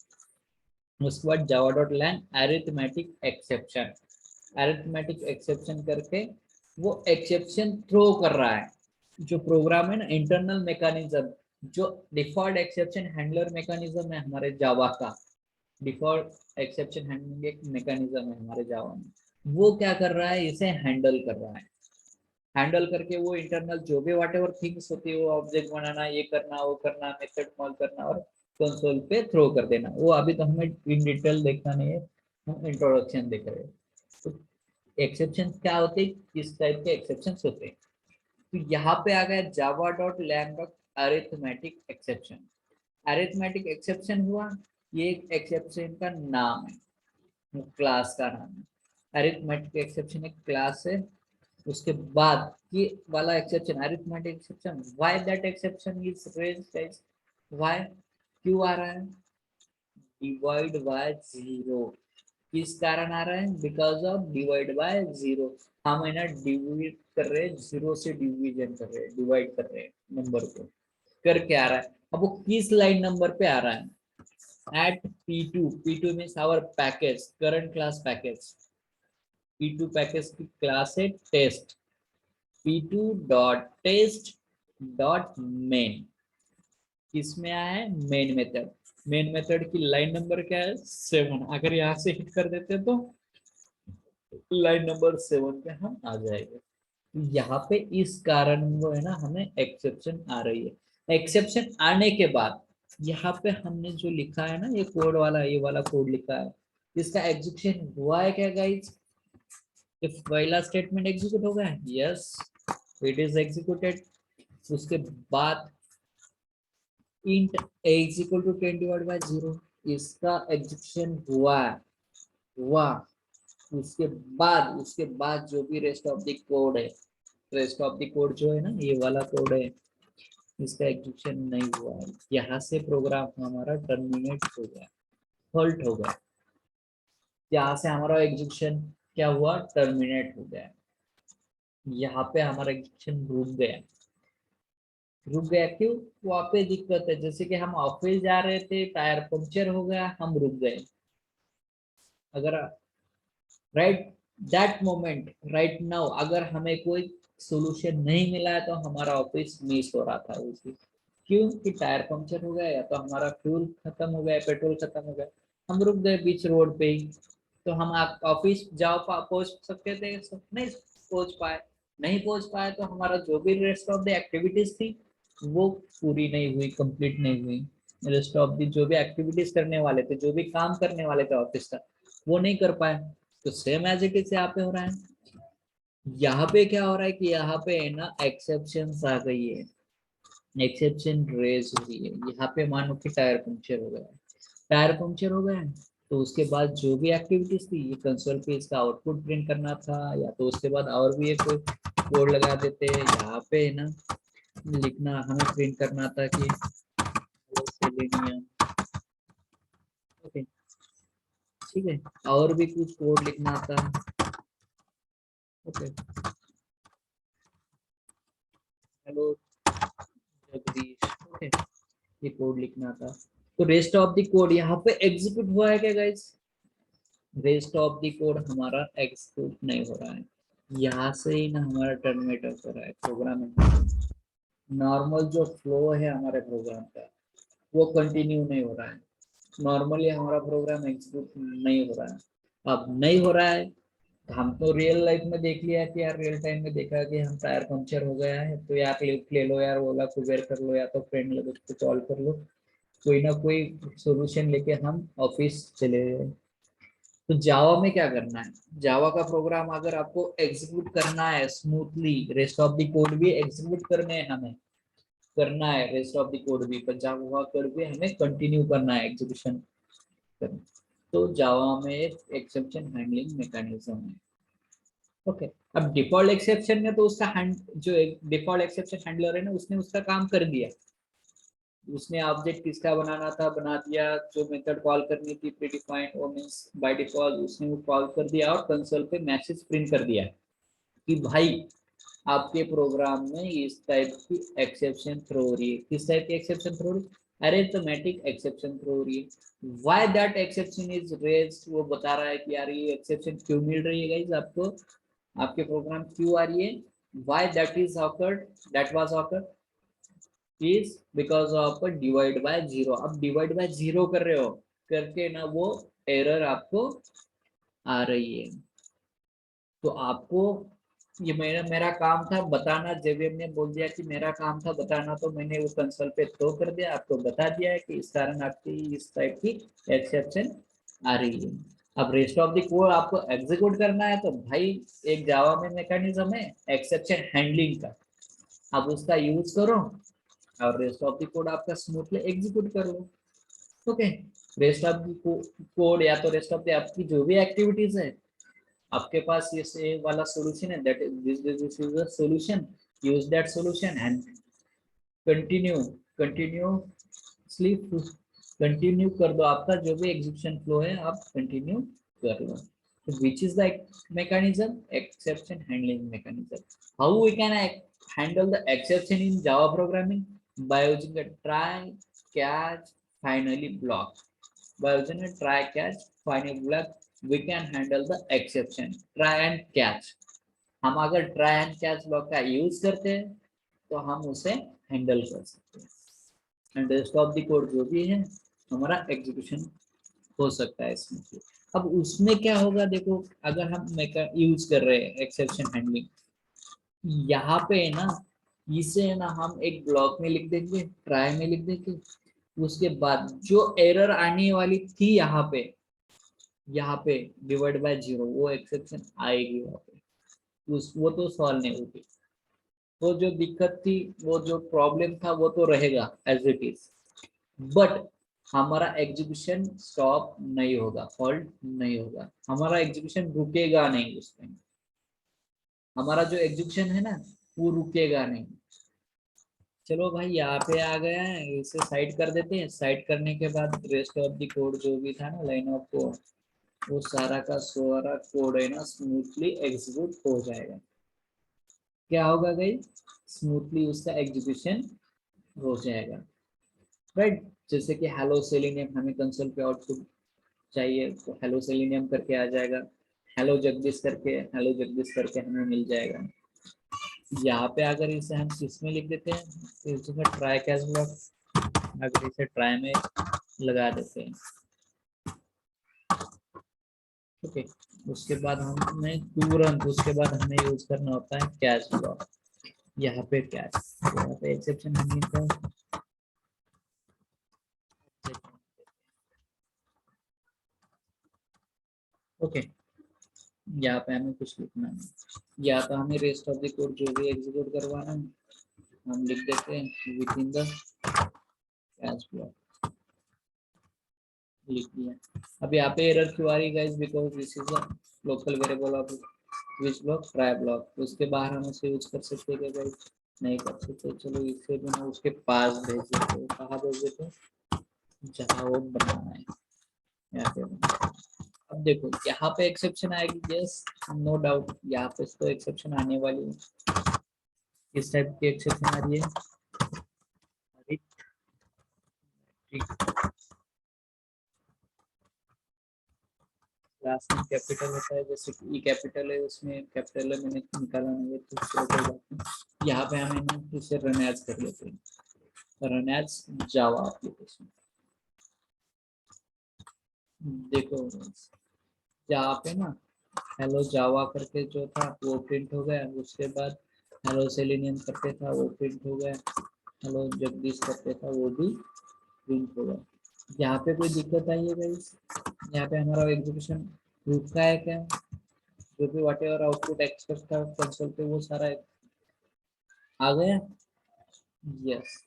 उसके बाद Java dot lang arithmetic exception, arithmetic exception करके वो एक्सेप्शन थ्रो कर रहा है। जो प्रोग्राम है ना, इंटरनल मैकेनिज्म, जो डिफॉल्ट एक्सेप्शन हैंडलर मैकेनिज्म है हमारे जावा का, डिफॉल्ट एक्सेप्शन हैंडलिंग एक मैकेनिज्म है हमारे जावा में, वो क्या कर रहा है, इसे हैंडल कर रहा है। हैंडल करके वो इंटरनल जो भी वॉट एवर थिंग्स होती है, वो ऑब्जेक्ट बनाना, ये करना, वो करना, मेथड कॉल करना और कंसोल पे थ्रो कर देना, वो अभी तो हमें इन डिटेल देखना नहीं है, हम इंट्रोडक्शन देख रहे हैं। तो एक्सेप्शन क्या होते हैं, किस टाइप के एक्सेप्शन होते हैं? तो यहाँ पे आ गया Java dot lang dot arithmetic exception. Arithmetic exception हुआ, ये एक एक्सेप्शन का नाम है, क्लास का नाम है। अरिथमेटिक एक्सेप्शन एक क्लास है। उसके बाद ये वाला exception arithmetic exception, why that exception is raised guys? Why, क्यों आ रहा है? Divide by zero. किस कारण आ रहा है? Because of divide by zero. हम है ना डिवाइड कर रहे हैं, जीरो से डिवीजन कर रहे हैं, डिवाइड कर रहे हैं नंबर को, करके आ रहा है। अब वो किस लाइन नंबर पे आ रहा है? At P2, P2 means our package, current class package. P2 package की क्लास है test, P2 dot test dot main. किसमें आया है? Main method. मेन मेथड की लाइन नंबर क्या है? 7। अगर यहाँ से हिट कर देते तो लाइन नंबर 7 पे हम आ जाएंगे। यहाँ पे इस कारण वो है ना, हमें एक्सेप्शन आ रही है। एक्सेप्शन आने के बाद यहाँ पे हमने जो लिखा है ना, ये कोड वाला, ये वाला कोड लिखा है, इसका एग्जीक्यूशन हुआ है क्या गाइस? इफ पहला स्टेटमेंट एग्जीक्यूट हो गया, यस इट इज एग्जीक्यूटेड। उसके बाद int a is equal to 10 divided by 0, इसका एग्जीक्यूशन हुआ है, हुआ। उसके बाद जो भी रेस्ट ऑफ द कोड है, रेस्ट ऑफ द कोड जो है ना, ये वाला कोड है, इसका एग्जीक्यूशन नहीं हुआ है। यहाँ से प्रोग्राम हमारा टर्मिनेट हो गया, हॉल्ट हो गया। यहाँ से हमारा एग्जीक्यूशन क्या हुआ? टर्मिनेट हो गया। यहाँ पे हमारा एग्जीक्यूशन रुक गया। रुक गया क्यों? वहाँ पे दिक्कत है, जैसे कि हम ऑफिस जा रहे थे, टायर पंक्चर हो गया, हम रुक गए। अगर right that moment, right now, अगर हमें कोई सोल्यूशन नहीं मिला है तो हमारा ऑफिस मिस हो रहा था उसी। क्यों? कि टायर पंक्चर हो गया, या तो हमारा फ्यूल खत्म हो गया, पेट्रोल खत्म हो गया, हम रुक गए बीच रोड पे ही। तो हम ऑफिस पहुंच सकते थे, नहीं पहुंच पाए। नहीं पहुंच पाए तो हमारा जो भी रेस्ट ऑफ द एक्टिविटीज थी वो पूरी नहीं हुई, कंप्लीट नहीं हुई। रेस्ट ऑफ द जो भी एक्टिविटीज करने वाले थे, जो भी काम करने वाले थे ऑफिस का, वो नहीं कर पाए। तो सेम एज इट इज यहाँ पे हो रहा है। यहाँ पे क्या हो रहा है कि यहाँ पे है ना एक्सेप्शन आ गई है, एक्सेप्शन रेज हुई है। यहाँ पे मानो कि टायर पंक्चर हो गया, टायर पंक्चर हो गया, तो उसके बाद जो भी एक्टिविटीज थी, ये कंसोल पे इसका आउटपुट प्रिंट करना था, या तो उसके बाद और भी एक कोड लगा देते हैं यहाँ पे है ना, लिखना हमें प्रिंट करना था कि सेलेनियम। ओके, ठीक है, और भी कुछ कोड लिखना था। Okay, hello Jagdish. ओके, ये कोड लिखना था। तो रेस्ट ऑफ द कोड यहाँ पे एग्जीक्यूट हुआ है क्या guys? Rest of the code हमारा एग्जीक्यूट नहीं हो रहा है। यहाँ से ही ना हमारा टर्मिनेट हो रहा है प्रोग्राम। नॉर्मल जो फ्लो है हमारे प्रोग्राम का, वो कंटिन्यू नहीं हो रहा है। नॉर्मली हमारा प्रोग्राम एग्जीक्यूट नहीं हो रहा है। अब नहीं हो रहा है हम तो रियल लाइफ में देख लिया कि यार रियल टाइम में देखा कि हम टायर पंक्चर हो गया है तो यार लिफ्ट ले लो यार, ओला कुबेर कर लो या तो फ्रेंड लोग को कॉल कर लो, कोई ना कोई सॉल्यूशन लेके हम ऑफिस चले गए। तो जावा में क्या करना है, जावा का प्रोग्राम अगर आपको एग्जीक्यूट करना है smoothly, rest of the code भी एग्जीक्यूट करने हैं हमें, करना है रेस्ट ऑफ द कोड भी, पर जावा कोड भी हमें कंटिन्यू करना है एग्जीक्यूशन करना। तो जावा में एक एक्सेप्शन हैंडलिंग मैकेनिज्म है। ओके, अब डिफॉल्ट एक्सेप्शन में तो उसका हैंड जो एक डिफॉल्ट एक्सेप्शन हैंडलर है ना, उसने उसका काम कर दिया, उसने ऑब्जेक्ट किसका बनाना था बना दिया, जो मेथड कॉल करनी थी प्रीडिफाइंड वो मींस बाय डिफॉल्ट उसने वो कॉल कर दिया और कंसोल पे मैसेज प्रिंट कर दिया कि भाई आपके प्रोग्राम में इस टाइप की एक्सेप्शन थ्रो हो रही है। किस टाइप की एक्सेप्शन थ्रो हो रही है, अरिथमेटिक एक्सेप्शन थ्रो हो रही है। Why that exception is raised, वो बता रहा है कि यार ये एक्सेप्शन क्यों मिल रही है गाइस आपको, आपके प्रोग्राम क्यों आ रही है, why that is awkward, that was awkward is because of divide by zero. अब डिवाइड बाय जीरो कर रहे हो करके ना वो एरर आपको आ रही है। तो आपको ये मेरा मेरा काम था बताना, जेवीएम ने बोल दिया कि मेरा काम था बताना, तो मैंने वो कंसोल पे थ्रो कर दिया, आपको बता दिया है कि इस कारण आपकी इस टाइप की एक्सेप्शन आ रही है। अब रेस्ट ऑफ द कोड आपको एग्जीक्यूट करना है तो भाई एक जावा में मैकेनिज्म है एक्सेप्शन हैंडलिंग का, आप उसका यूज करो और रेस्ट ऑफ द कोड आपका स्मूथली एग्जीक्यूट कर लो। Okay, rest of the code या तो रेस्ट ऑफ द आपकी जो भी एक्टिविटीज है आपके पास ये वाला सॉल्यूशन है, that is this is the solution, use that solution and continue continuously continue कर दो, आपका जो भी एग्जीक्यूशन फ्लो है आप कंटिन्यू कर लो। So which is the mechanism, exception handling mechanism. How we can handle the exception in Java programming? By using a try catch finally block. By using a try catch finally block we can handle the exception, try and catch। हम अगर try and catch block का use करते हैं तो हम उसे handle कर सकते हैं and rest of the code जो भी है हमारा एग्जीक्यूशन हो सकता है इसमें। अब उसमें क्या होगा देखो, अगर हम यूज कर रहे हैं एक्सेप्शन हैंडलिंग, यहाँ पे है ना, इसे है ना हम एक ब्लॉक में लिख देंगे, ट्राई में लिख देंगे, उसके बाद जो एरर आने वाली थी यहाँ पे डिवाइड बाय जीरो, वो एक्सेप्शन आएगी वहाँ पे, उस वो तो सॉल्व नहीं होगी। वो जो दिक्कत थी, वो जो प्रॉब्लम था वो तो रहेगा एज इट इज, बट हमारा एग्जीक्यूशन स्टॉप नहीं होगा, हॉल्ट नहीं होगा, हमारा एग्जीक्यूशन रुकेगा नहीं, उसमें हमारा जो एग्जीक्यूशन है ना वो रुकेगा नहीं। चलो भाई यहाँ पे आ गया है, इसे साइड कर देते हैं, साइड करने के बाद रेस्ट ऑफ द कोड जो भी था ना लाइन ऑफ कोड, वो सारा का सारा कोड है ना स्मूथली एग्जीक्यूट हो जाएगा। क्या होगा भाई, स्मूथली उसका एग्जीक्यूशन हो जाएगा, राइट। जैसे कि हेलो सेलेनियम हमें कंसोल पे आउटपुट चाहिए तो हेलो सेलेनियम करके आ जाएगा, हेलो जगदीश करके हमें मिल जाएगा। यहाँ पे अगर इसे हम इसमें लिख देते हैं तो इसमें ट्राई कैच ब्लॉक, अगर इसे ट्राई में लगा देते हैं, ओके, उसके बाद हमें तुरंत उसके बाद हमें यूज करना होता है कैच ब्लॉक। यहाँ पे कैच, यहाँ पे एक्सेप्शन हैंडलिंग का ओके, यहाँ पे हमें कुछ लिखना है, या तो हमें रेस्ट ऑफ द कोड जो भी एग्जीक्यूट करवाना है हम लिख देते हैं with in the catch block, लिख दिया। अब यहाँ पे एरर क्यों आ रही है guys, because this is a local variable of which block, try block, उसके बाहर हम उसे यूज कर सकते हैं गाइस, नहीं कर सकते। चलो इसे भी ना उसके पास भेज देते हैं, कहाँ भेज देते हैं, जहाँ वो बनाना है, यहाँ पे बनाना है। अब देखो यहाँ पे एक्सेप्शन आएगी, यस नो डाउट, यहाँ पे तो एक्सेप्शन आने वाली है। किस टाइप की एक्सेप्शन आ रही है, क्लास में कैपिटल होता है, जैसे ई कैपिटल है उसमें कैपिटल है, मैंने निकाला नहीं है तो कोई बात नहीं। यहाँ पे हम इसे रन एज कर लेते हैं, रन एज जावा एप्लीकेशन। देखो यहाँ पे ना हेलो जावा करके जो था वो प्रिंट हो गया, उसके बाद हेलो सेलेनियम करके था वो प्रिंट हो गया, हेलो जगदीश करके था वो भी प्रिंट हो गया। यहाँ पे कोई दिक्कत आई है गाइस? यहाँ पे हमारा एग्जीक्यूशन रुका है क्या? जो भी व्हाट एवर आउटपुट एक्सपेक्ट था कंसोल पे वो सारा आ गया? यस,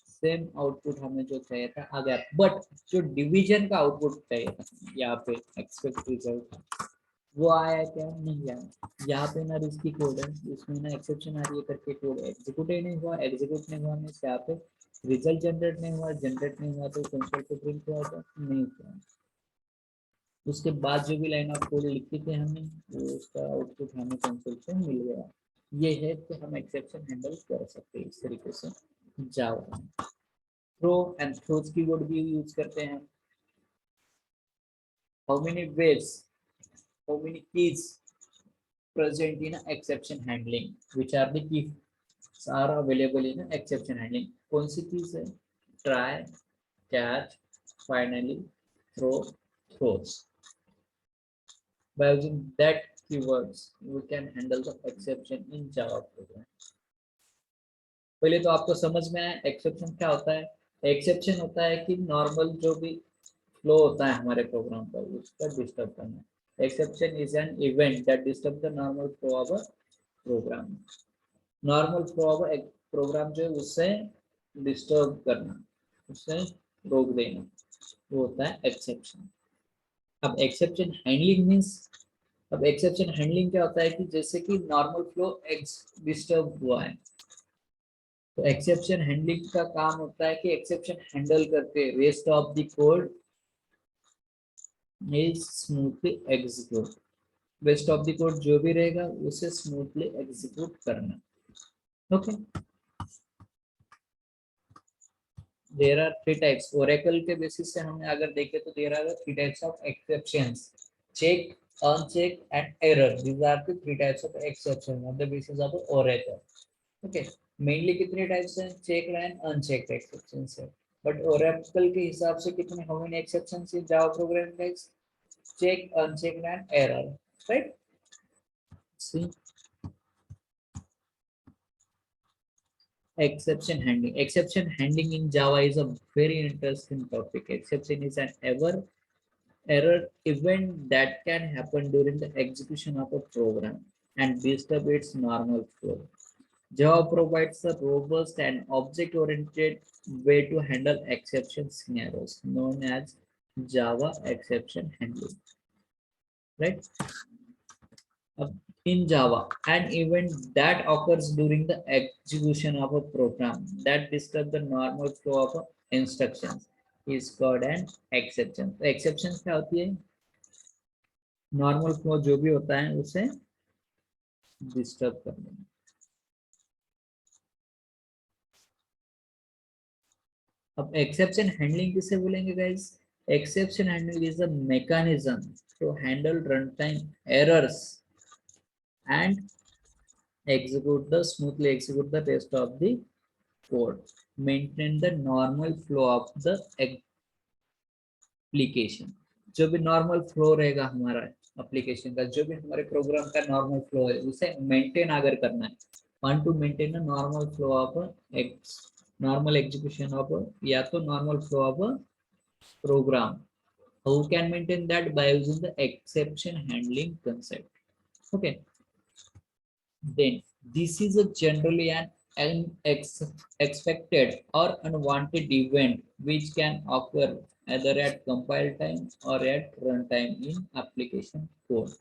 सेम आउटपुट हमें जो चाहिए था आ गया, बट जो डिवीजन का आउटपुट चाहिए था यहाँ पे एक्सपेक्ट रिजल्ट वो आया क्या? नहीं आया। यहाँ पे ना रिस्की कोड है, इसमें ना एक्सेप्शन आ रही है करके कोड एग्जीक्यूट ही नहीं हुआ, एग्जीक्यूट नहीं हुआ मीन्स यहाँ पे रिजल्ट जनरेट नहीं हुआ, जनरेट नहीं हुआ तो कंसोल पे प्रिंट हुआ था नहीं हुआ। उसके बाद जो भी लाइन ऑफ कोड लिखी थी हमने वो उसका आउटपुट हमें कंसोल पे मिल गया। ये है कि हम एक्सेप्शन हैंडल कर सकते हैं इस तरीके से जावा। थ्रो एंड थ्रोज कीवर्ड भी यूज करते हैं। How many ways, how many keys present in exception handling, which are the keys are available in exception handling? कौन सी keys है? try, catch, finally, throw, throws. By using that keywords we can handle the exception in Java program. पहले तो आपको समझ में आया exception क्या होता है? एक्सेप्शन होता है कि नॉर्मल जो भी फ्लो होता है हमारे प्रोग्राम का उसका डिस्टर्ब करना। Exception is an event that disturb the normal flow of a program. Normal flow of एक प्रोग्राम जो है उससे डिस्टर्ब करना, उससे रोक देना, वो होता है एक्सेप्शन। अब एक्सेप्शन हैंडलिंग मींस, अब एक्सेप्शन हैंडलिंग क्या होता है कि जैसे कि नॉर्मल फ्लो डिस्टर्ब हुआ है तो एक्सेप्शन हैंडलिंग का काम होता है कि एक्सेप्शन हैंडल करके rest of the code is smoothly execute, rest of the code जो भी रहेगा उसे स्मूथली एग्जीक्यूट करना। Okay, there are three types. Oracle के बेसिस से हमें अगर देखें तो there are three types of exceptions, check, uncheck and error. These are the three types of exception on the basis of Oracle. Okay, mainly कितने types हैं? Check and uncheck exceptions है, but Oracle के हिसाब से कितने, how many exceptions in Java programming guys? Check, uncheck and error, right? See exception handling. Exception handling in Java is a very interesting topic. Exception is an error event that can happen during the execution of a program and disturb its normal flow. Java provides a robust and object-oriented way to handle exception scenarios known as Java exception handling, right? In Java, an event that occurs during the execution of a program that disturbs the normal flow of instructions is called an exception. तो exception क्या होती है? Normal flow जो भी होता है उसे disturb कर देना। अब एक्सेप्शन हैंडलिंग किसे बोलेंगे guys? Exception handling is a mechanism to handle run time errors and smoothly execute the rest of the code, maintain the normal flow of the application. जो भी नॉर्मल फ्लो रहेगा हमारा application का, जो भी हमारे प्रोग्राम का नॉर्मल फ्लो है उसे मेंटेन अगर करना है, want to maintain a normal flow of normal execution of या तो normal flow of program, how can maintain that? By using the exception handling concept. Okay, then this is a generally an unexpected or unwanted event which can occur either at compile time or at runtime in application code.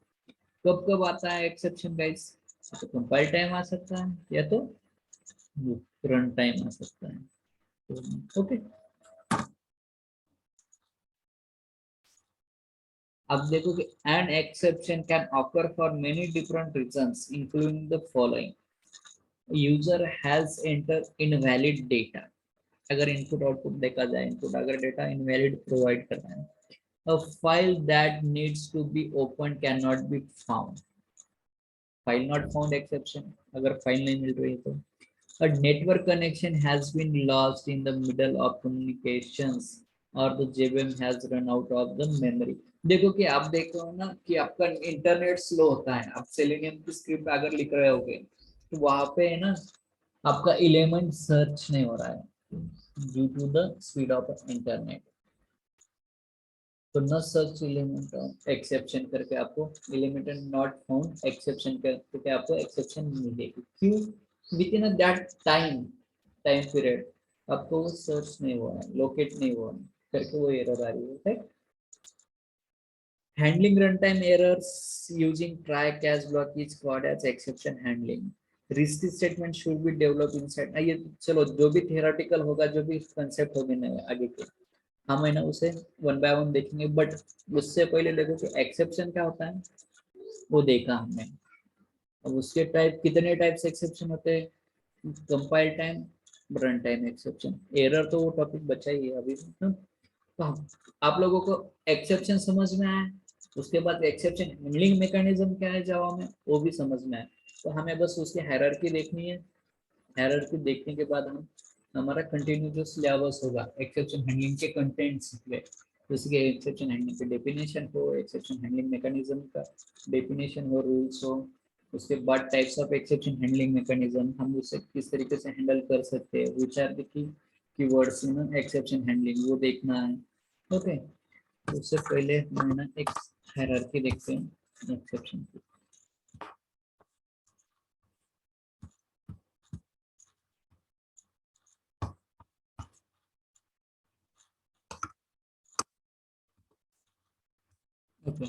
कब कब आता है exception guys? तो compile time आ सकता है या तो run time आ सकता है। ओके, अब देखो कि an exception can occur for many different reasons including the following. User has enter invalid data, अगर इनपुट आउटपुट देखा जाए, इनपुट अगर डेटा इनवैलिड प्रोवाइड कर रहा है, a file that needs to be opened cannot be found, file not found exception, अगर file नहीं मिल रही है तो a network connection has been lost in the middle of communications or the JVM has run out of the memory, देखो कि आप देखो ना कि आपका इंटरनेट स्लो होता है, आप सेलेनियम की स्क्रिप्ट अगर लिख रहे होगे तो वहां पे है ना आपका एलिमेंट सर्च नहीं हो रहा है due to the speed of internet. तो न सर्च एलिमेंट एक्सेप्शन करके आपको एलिमेंट नॉट फाउंड एक्सेप्शन करके आपको एक्सेप्शन मिलेगी। क्यों? With in that time period आपको सर्च नहीं हुआ है, लोकेट नहीं हुआ है करके वो एरर आ रही है। Handling runtime errors using try catch block is called as exception handling. Risky statement should be developed inside. ये चलो जो भी theoretical होगा, जो भी concept होगे ना आगे के, हम है ना उसे वन बाय वन देखेंगे। बट उससे पहले देखो कि एक्सेप्शन क्या होता है वो देखा हमने। अब उसके टाइप कितने टाइप्स एक्सेप्शन होते हैं? Compile time, run time exception. Error तो वो टॉपिक बचा ही है अभी। तो आप लोगों को एक्सेप्शन समझ में आया, उसके बाद एक्सेप्शन हैंडलिंग मैकेनिज्म क्या है जावा में वो भी समझ में आया। तो हमें बस उसकी हायरार्की देखनी है। हायरार्की देखने के बाद हम हमारा कंटिन्यू जो सिलेबस होगा एक्सेप्शन हैंडलिंग के कंटेंट्स पे, जैसे कि एक्सेप्शन हैंडलिंग के डेफिनेशन हो, एक्सेप्शन हैंडलिंग मैकेनिज्म का डेफिनेशन हो, रूल्स हो, उसके बाद types of exception handling mechanism, हम उसे किस तरीके से हैंडल कर सकते हैं, विचार की कीवर्ड्स इन एक्सेप्शन हैंडलिंग वो देखना है। ओके, तो उससे पहले हम ना एक हायरार्की देखते हैं एक्सेप्शन की। Okay,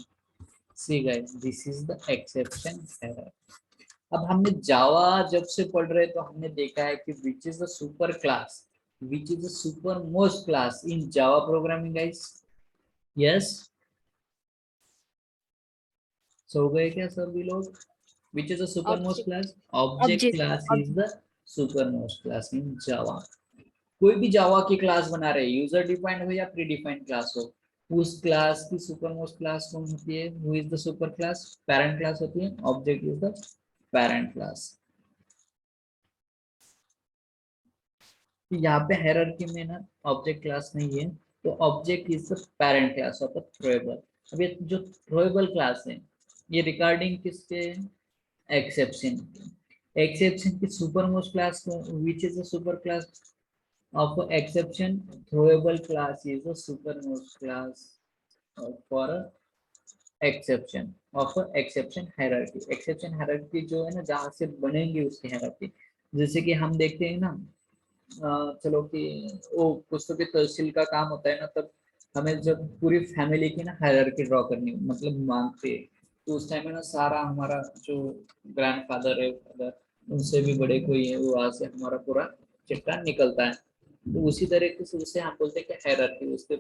see guys, this is the exception hierarchy. अब हमने जावा जब से पढ़ रहे तो हमने देखा है कि which is the super class, which is the super most class in Java programming guys. Yes, so गए क्या सभी लोग? Which is the super most object class? Object object class is object the super most class in Java. कोई भी जावा की class बना रहे, user defined हो या प्री डिफाइंड क्लास हो, उस क्लास की सुपर मोस्ट क्लास कौन होती है? Who is the super class? Parent class होती है। Object is the parent class. यहाँ पे हायरार्की में ना ऑब्जेक्ट क्लास नहीं है, तो object is the parent class of the throwable. अब ये जो थ्रोएबल क्लास है ये रिगार्डिंग किसके? एक्सेप्शन। एक्सेप्शन की super most class which is the super class of exception throwable class is a supermost class for a exception of a exception hierarchy। exception hierarchy जो है ना जहाँ से बनेंगे उसकी hierarchy, जैसे कि हम देखते हैं ना चलो कि वो कुछ तो भी तहसील का काम होता है ना, तब हमें जब पूरी फैमिली की ना हायरार्की ड्रॉ करनी मतलब मांगते हैं, तो उस टाइम में ना सारा हमारा जो ग्रैंडफादर है, फादर, उनसे भी बड़े कोई है, वो वहां से हमारा पूरा चिट्ठा निकलता है। तो उसी तरीके से उसे हम बोलते हैं कि हायरार्की, उसके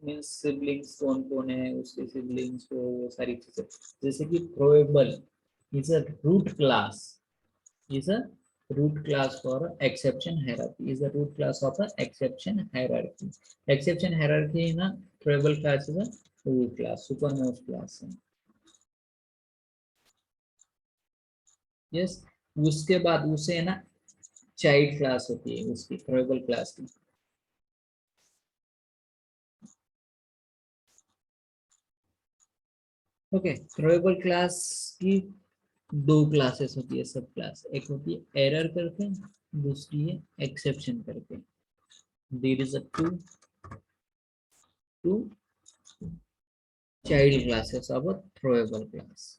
मींस सिबलिंग्स कौन कौन है, उसके सिबलिंग्स को, वो सारी चीजें। जैसे कि throwable is a root class, is a root class for exception hierarchy, is a root class of a exception hierarchy। exception hierarchy in a throwable class is a root class, supermost class है। yes, उसके बाद उसे है ना child class होती है उसकी throwable class की। ओके, throwable क्लास की दो क्लासेस होती है, सब क्लास। एक होती है एरर करके, दूसरी है एक्सेप्शन करके। There is a two child classes of a throwable class।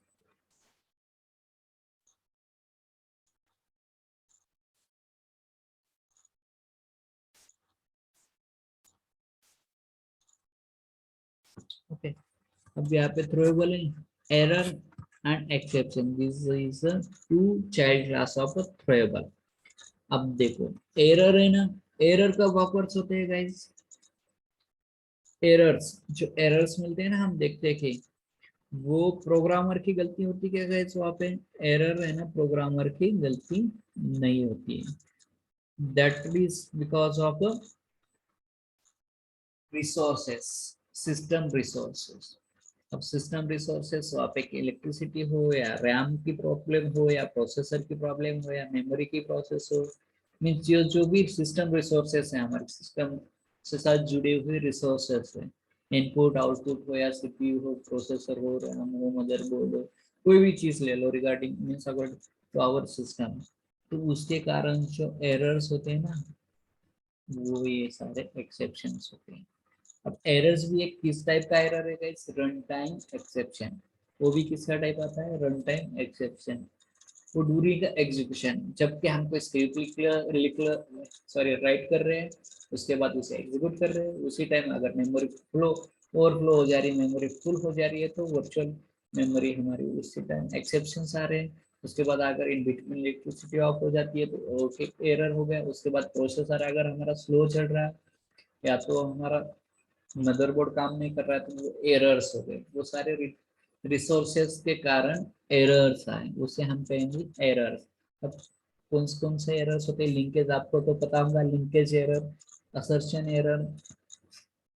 ओके, अब यहाँ पे थ्रोएबल है, error and exception, this is two child class of throwable. अब देखो एरर है ना, एरर कब ऑकर्स होते हैं गाइस? एरर्स, जो एरर्स मिलते हैं ना हम देखते हैं कि वो प्रोग्रामर की गलती होती है क्या गाइस? वहाँ पे एरर है ना प्रोग्रामर की गलती नहीं होती है, that is because of resources, system resources. अब सिस्टम रिसोर्सेस आप एक इलेक्ट्रिसिटी हो या रैम की प्रॉब्लम हो या प्रोसेसर की प्रॉब्लम हो या मेमोरी की प्रोसेस हो, मीन्स जो जो भी सिस्टम रिसोर्सेस हैं हमारे सिस्टम से साथ जुड़े हुए रिसोर्सेस हैं, इनपुट आउटपुट हो या सीपीयू हो, प्रोसेसर हो, रैम हो, मदरबोर्ड हो, कोई भी चीज ले लो regarding means according to our system, तो उसके कारण जो एरर्स होते हैं ना, वो ये सारे एक्सेप्शंस होते हैं। अब एरर्स भी एक किस टाइप का एरर है गाइस, रन टाइम एक्सेप्शन। वो भी किसका टाइप आता है, रन टाइम एक्सेप्शन। वो ड्यूरिंग एग्जीक्यूशन, जबकि हम कोई स्क्रिप्ट राइट कर रहे हैं, उसके बाद उसे एग्जीक्यूट कर रहे हैं, उसी टाइम अगर मेमोरी फ्लो ओवरफ्लो हो जा रही है, मेमोरी फुल हो जा रही है, तो वर्चुअल मेमोरी हमारी उसी टाइम एक्सेप्शंस आ रहे हैं। उसके बाद अगर इन बिटवीन इलेक्ट्रिसिटी ऑफ हो जाती है तो ओके एरर हो गया। उसके बाद प्रोसेसर अगर हमारा स्लो चल रहा है या तो हमारा मदरबोर्ड काम नहीं कर रहा है, तो वो एरर्स हो गए। वो सारे रिसोर्सेस के कारण एरर्स आए, उसे हम कहेंगे एरर्स। अब कौन से एरर्स होते हैं, लिंकेज आपको तो पता होगा, linkage error, assertion error,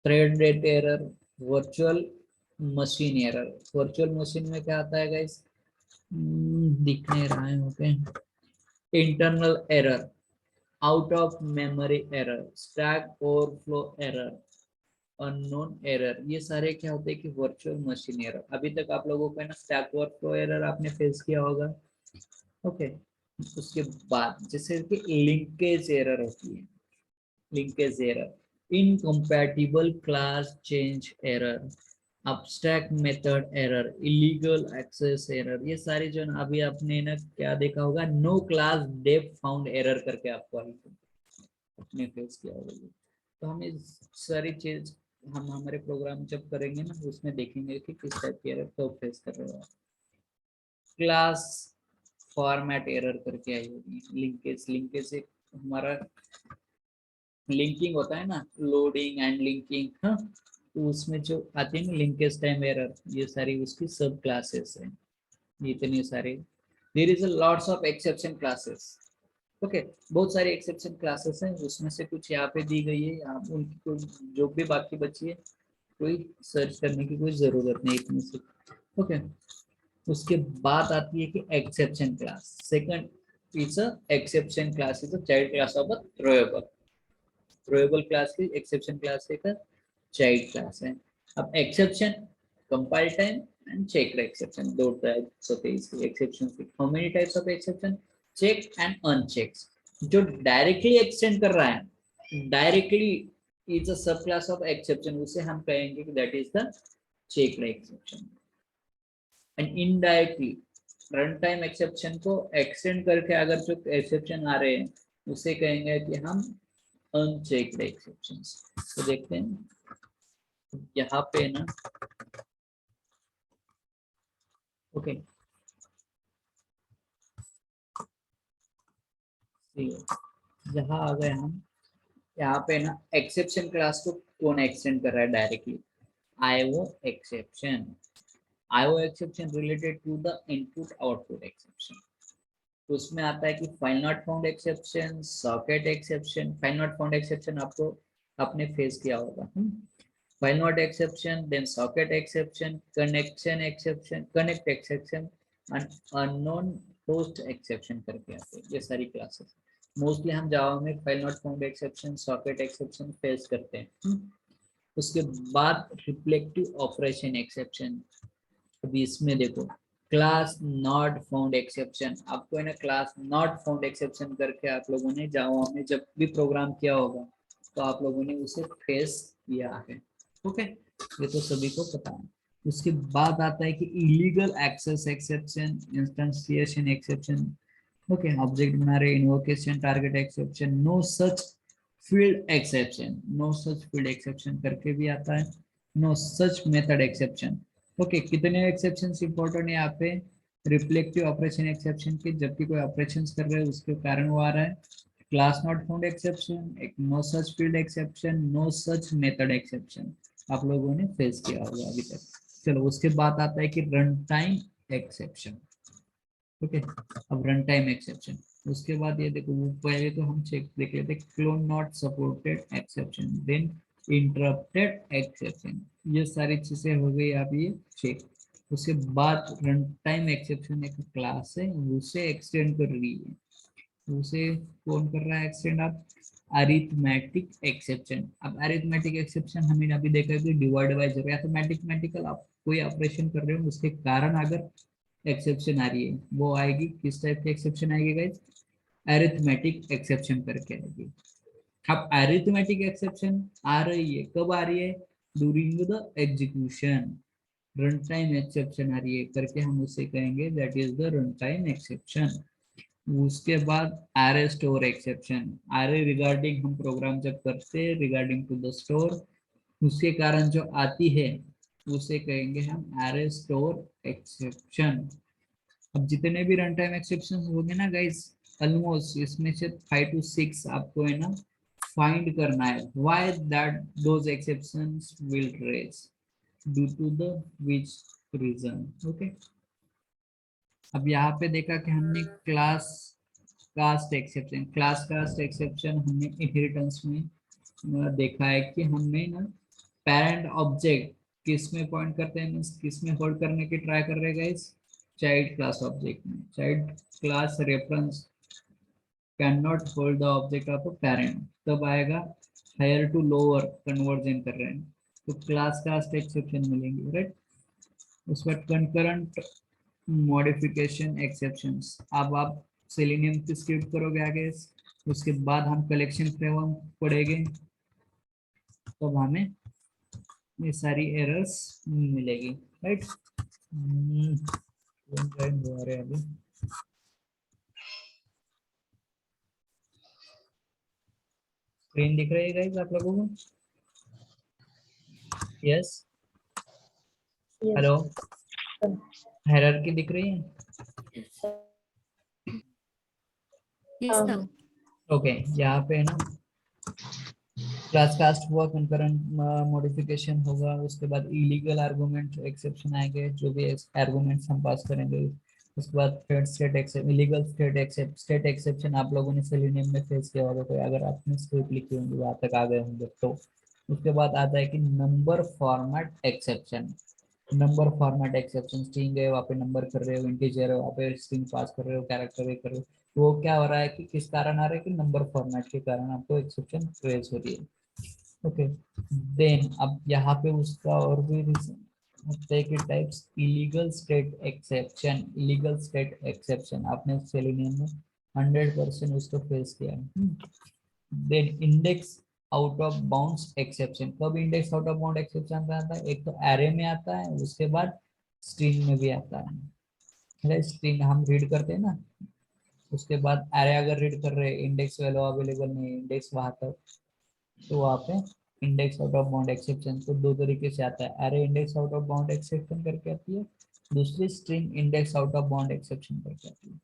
thread rate error, virtual machine error. Virtual machine में क्या आता है गाइस, दिख नहीं रहा है okay, internal error, out of memory error, stack overflow error, unknown error, ये सारे क्या होते हैं कि वर्चुअल मशीन एरर। अभी तक आप लोगों को है ना स्टैक ओवरफ्लो एरर आपने फेस किया होगा, ओके। उसके बाद जैसे कि लिंकेज एरर होती है, linkage error, incompatible class change error, abstract method error, illegal access error, ये सारी जो ना अभी आपने ना क्या देखा होगा, no class def found error करके आपको अपने फेस किया होगा। तो हम इस सारी चीज हम हमारे प्रोग्राम जब करेंगे ना, उसमें देखेंगे कि किस टाइप की एरर कब फेस कर रहे हो। क्लास फॉर्मेट एरर करके आई होगी, लिंकेज, लिंकेज एक हमारा लिंकिंग होता है ना, लोडिंग एंड लिंकिंग, हाँ, तो उसमें जो आती है ना लिंकेज टाइम एरर, ये सारी उसकी सब क्लासेस है, इतनी सारी। There is a lots of exception classes, okay, बहुत सारी एक्सेप्शन क्लासेस हैं, उसमें से कुछ यहाँ पे दी गई है, आप उनकी कोई जो भी बाकी बची है कोई सर्च करने की कोई जरूरत नहीं इतनी से, ओके। उसके बाद आती है कि exception class, second is a exception class is a child class of a throwable. Throwable class की एक्सेप्शन क्लास एक चाइल्ड क्लास है। अब exception, compile time and check exception, दो टाइप्स होते हैं इसके एक्सेप्शन के। How many types of exception, check and uncheck. जो डायरेक्टली एक्सटेंड कर रहा है, डायरेक्टली इज अ सब क्लास ऑफ एक्सेप्शन, उसे हम कहेंगे कि that is the check exception. And indirectly run time exception को एक्सटेंड करके अगर जो एक्सेप्शन आ रहे हैं, उसे कहेंगे कि हम अनचेक्ड एक्सेप्शंस। तो देखते हैं यहाँ पे ना, ओके, यहाँ आ गए हम। यहाँ पे ना एक्सेप्शन क्लास को कौन एक्सटेंड कर रहा है directly, IO exception. IO exception related to the input output exception. तो उसमें आता है कि file not found exception, socket exception. File not found exception आपको आपने फेस किया होगा, file not exception, then socket exception, connection exception, connect exception, unknown host exception करके आते हैं, ये सारी क्लासेस। मोस्टली हम जावा में file not found exception, socket exception face करते हैं। उसके बाद रिफ्लेक्टिव ऑपरेशन एक्सेप्शन। अभी इसमें देखो, क्लास नॉट फाउंड एक्सेप्शन, आपको है ना क्लास नॉट फाउंड एक्सेप्शन करके आप लोगों ने जावा में जब भी प्रोग्राम किया होगा, तो आप लोगों ने उसे फेस किया है, ओके, ये तो सभी को पता है। उसके बाद आता है कि illegal access exception, instantiation exception, okay, object बना रहे, invocation target exception, no such field exception, no such field exception करके भी आता है, no such method exception, okay. कितने एक्सेप्शन इंपॉर्टेंट है यहाँ पे, रिफ्लेक्टिव ऑपरेशन एक्सेप्शन के, जबकि कोई ऑपरेशन कर रहे हैं उसके कारण वो आ रहा है, क्लास नॉट फाउंड एक्सेप्शन, एक no such field exception, no such method exception, आप लोगों ने फेस किया होगा अभी तक। चलो उसके बाद आता है कि रन टाइम एक्सेप्शन, ओके। अब रन टाइम एक्सेप्शन, उसके बाद ये देखो, वो पहले तो हम चेक देख लेते, clone not supported exception, then interrupted exception, ये सारी चीजें हो गई आप ये चेक। उसके बाद रन टाइम एक्सेप्शन एक क्लास है, उसे एक्सटेंड कर रही है, उसे कौन कर रहा है एक्सटेंड, आप अरिथमेटिक एक्सेप्शन। अब अरिथमेटिक एक्सेप्शन हमने अभी देखा कि डिवाइड बाय जीरो या तो मैथमेटिकल आप कोई ऑपरेशन कर रहे हो उसके कारण अगर एक्सेप्शन आ रही है वो आएगी, किस टाइप की एक्सेप्शन आएगी गाइस, अरिथमेटिक एक्सेप्शन करके आएगी। अब अरिथमेटिक एक्सेप्शन आ रही है, कब आ रही है, during the execution, run time exception आ रही है करके हम उसे कहेंगे that is the run time exception. उसके बाद array store exception, array regarding हम प्रोग्राम जब करते हैं रिगार्डिंग टू द स्टोर उसके कारण जो आती है उसे कहेंगे हम array स्टोर एक्सेप्शन। अब जितने भी रन टाइम एक्सेप्शन होंगे ना गाइस, ऑलमोस्ट इसमें से 5 to 6 आपको है ना फाइंड करना है, why that those exceptions will raise, due to the which reason. Okay, अब यहाँ पे देखा कि हमने class cast exception, class cast exception हमने इनहेरिटेंस में देखा है कि हमने ना पेरेंट ऑब्जेक्ट किस में पॉइंट करते हैं, किस में होल्ड करने की ट्राई कर रहे हैं गाइस, चाइल्ड क्लास ऑब्जेक्ट में। Child class reference can not hold the object of a parent, तब आएगा हायर टू लोअर कन्वर्जन कर रहे हैं तो क्लास कास्ट एक्सेप्शन मिलेंगे, राइट। उसके बाद कंकरेंट मॉडिफिकेशन एक्सेप्शंस, अब आप सेलेनियम की स्क्रिप्ट करोगे आगे, उसके बाद हम कलेक्शन फ्रेमवर्क पढ़ेंगे तब हमें ये सारी एरर्स मिलेगी, राइट। अभी स्क्रीन दिख रही है गाइस आप लोगों को? यस, हेलो, हायरार्की दिख रही है? ओके, यहाँ पे है ना क्लास कास्ट हुआ, कंकरेंट मॉडिफिकेशन होगा, उसके बाद इलीगल आर्गुमेंट एक्सेप्शन आएंगे, जो भी आर्गुमेंट्स हम पास करेंगे। उसके बाद third state except, illegal state exception आप लोगों ने सेलेनियम में फेस किया होगा, तो अगर आपने स्क्रिप्ट लिखी होंगी वहां तक आ गए होंगे तो। उसके बाद आता है कि number format exception. Number format exception, string है वहाँ पे नंबर कर रहे हो, इंटीजर है वहाँ पे स्ट्रिंग पास कर रहे हो, कैरेक्टर कर रहे हो, वो क्या हो रहा है कि किस कारण आ रहा है कि नंबर फॉर्मेट के कारण आपको एक्सेप्शन रेज हो रही है। ओके, देन अब यहाँ पे उसका और भी रीजन होता है कि types, illegal state exception. Illegal state exception आपने सेलेनियम में 100% उसको फेस किया है। Then index out of bounds exception, कब index out of bound exception आता है, एक तो एरे में आता है, उसके बाद स्ट्रिंग में भी आता है। स्ट्रिंग हम रीड करते हैं ना, उसके बाद एरे अगर रीड कर रहे हैं, इंडेक्स वैल्यू अवेलेबल नहीं, इंडेक्स वहां तक, तो वहाँ पे index out of bound exception तो दो तरीके से आता है, array index out of bound exception करके आती है, दूसरी string index out of bound exception करके आती है।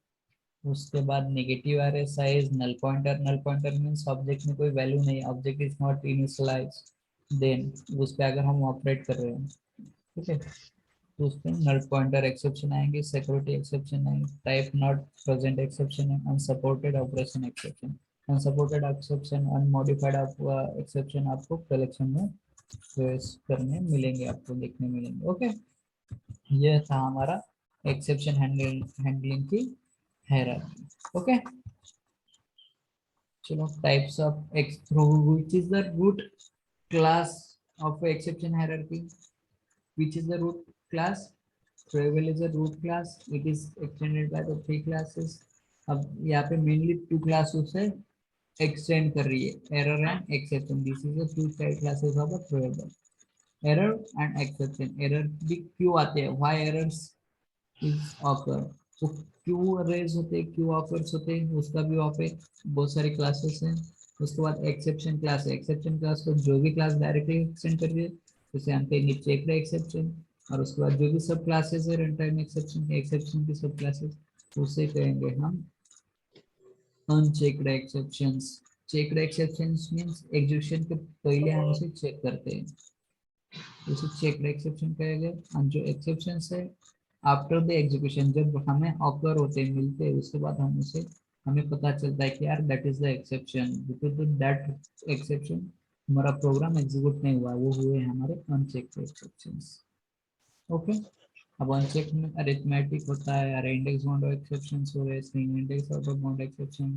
उसके बाद negative array size, null pointer. Null pointer means object में कोई वैल्यू नहीं, object is not initialized, then उस पे अगर हम ऑपरेट कर रहे हैं, ठीक है, तो उसमें नल पॉइंटर एक्सेप्शन आएंगे, सिक्योरिटी एक्सेप्शन आएंगे, टाइप नॉट प्रेजेंट एक्सेप्शन है, unsupported operation exception. Unsupported exception, unmodified exception आपको कलेक्शन में फेस करने मिलेंगे, आपको देखने मिलेंगे। ओके, ये था हमारा एक्सेप्शन हैंडलिंग की हायरार्की। ओके, चलो types of which is the root class of exception hierarchy, which is the root class, Travel is a root class, it is extended by the 3 classes। अब यहाँ पे mainly 2 classes से extend कर रही है, error and exception, this is the 2 classes of a travel. Error and exception, error भी क्यों आते हैं, व्हाई एरर्स इज ऑकर, तो क्यों रेज होते हैं, क्यों ऑफर्स होते हैं, उसका भी वहाँ पे बहुत सारी क्लासेस हैं। उसके बाद एक्सेप्शन क्लास है, एक्सेप्शन क्लास को जो भी क्लास डायरेक्टली एक्सटेंड कर रही है उसे हम कहेंगे चेक्ड एक्सेप्शन, और उसके बाद जो भी सब क्लासेस है रन टाइम एक्सेप्शन की सब क्लासेस, उसे कहेंगे हम unchecked exceptions. Checked exceptions means execution के पहले हम उसे चेक करते हैं, उसे चेक्ड एक्सेप्शन कहेंगे। और जो एक्सेप्शंस है आफ्टर द एग्जीक्यूशन, जब हमें ऑकर होते हैं, मिलते हैं, उसके बाद हम उसे, हमें पता चलता है कि यार that is the exception, because that exception हमारा प्रोग्राम एग्जीक्यूट नहीं हुआ, वो हुए हमारे अनचेक्ड एक्सेप्शंस। ओके, अब अनचेक में अरिथमेटिक होता है, अरे इंडेक्स बाउंड एक्सेप्शंस हो रहे हैं, string index out of bound exception,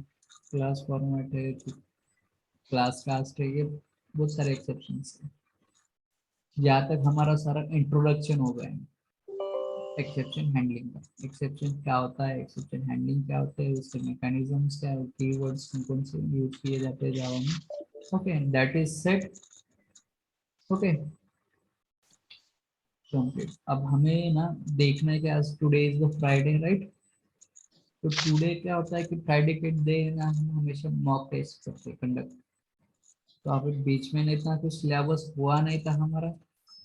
class format है, क्लास कास्ट है, ये बहुत सारे एक्सेप्शंस है। यहाँ तक हमारा सारा इंट्रोडक्शन हो गया है एक्सेप्शन हैंडलिंग का। एक्सेप्शन क्या होता है, एक्सेप्शन हैंडलिंग क्या होता है, उसके मैकेनिज्म्स क्या है, कीवर्ड्स कौन से यूज किए जाते हैं जावा में। Okay, that is set. Okay, complete. अब हमें ना देखना है कि आज today is the Friday, right. तो टुडे क्या होता है कि फ्राइडे के डे ना हम हमेशा मॉक टेस्ट करते हैं कंडक्ट। तो अभी बीच में इतना कुछ सिलेबस हुआ नहीं था हमारा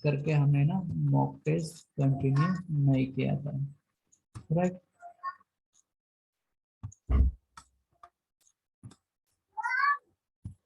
करके, हमने ना मॉक टेस्ट कंटिन्यू नहीं किया था, राइट।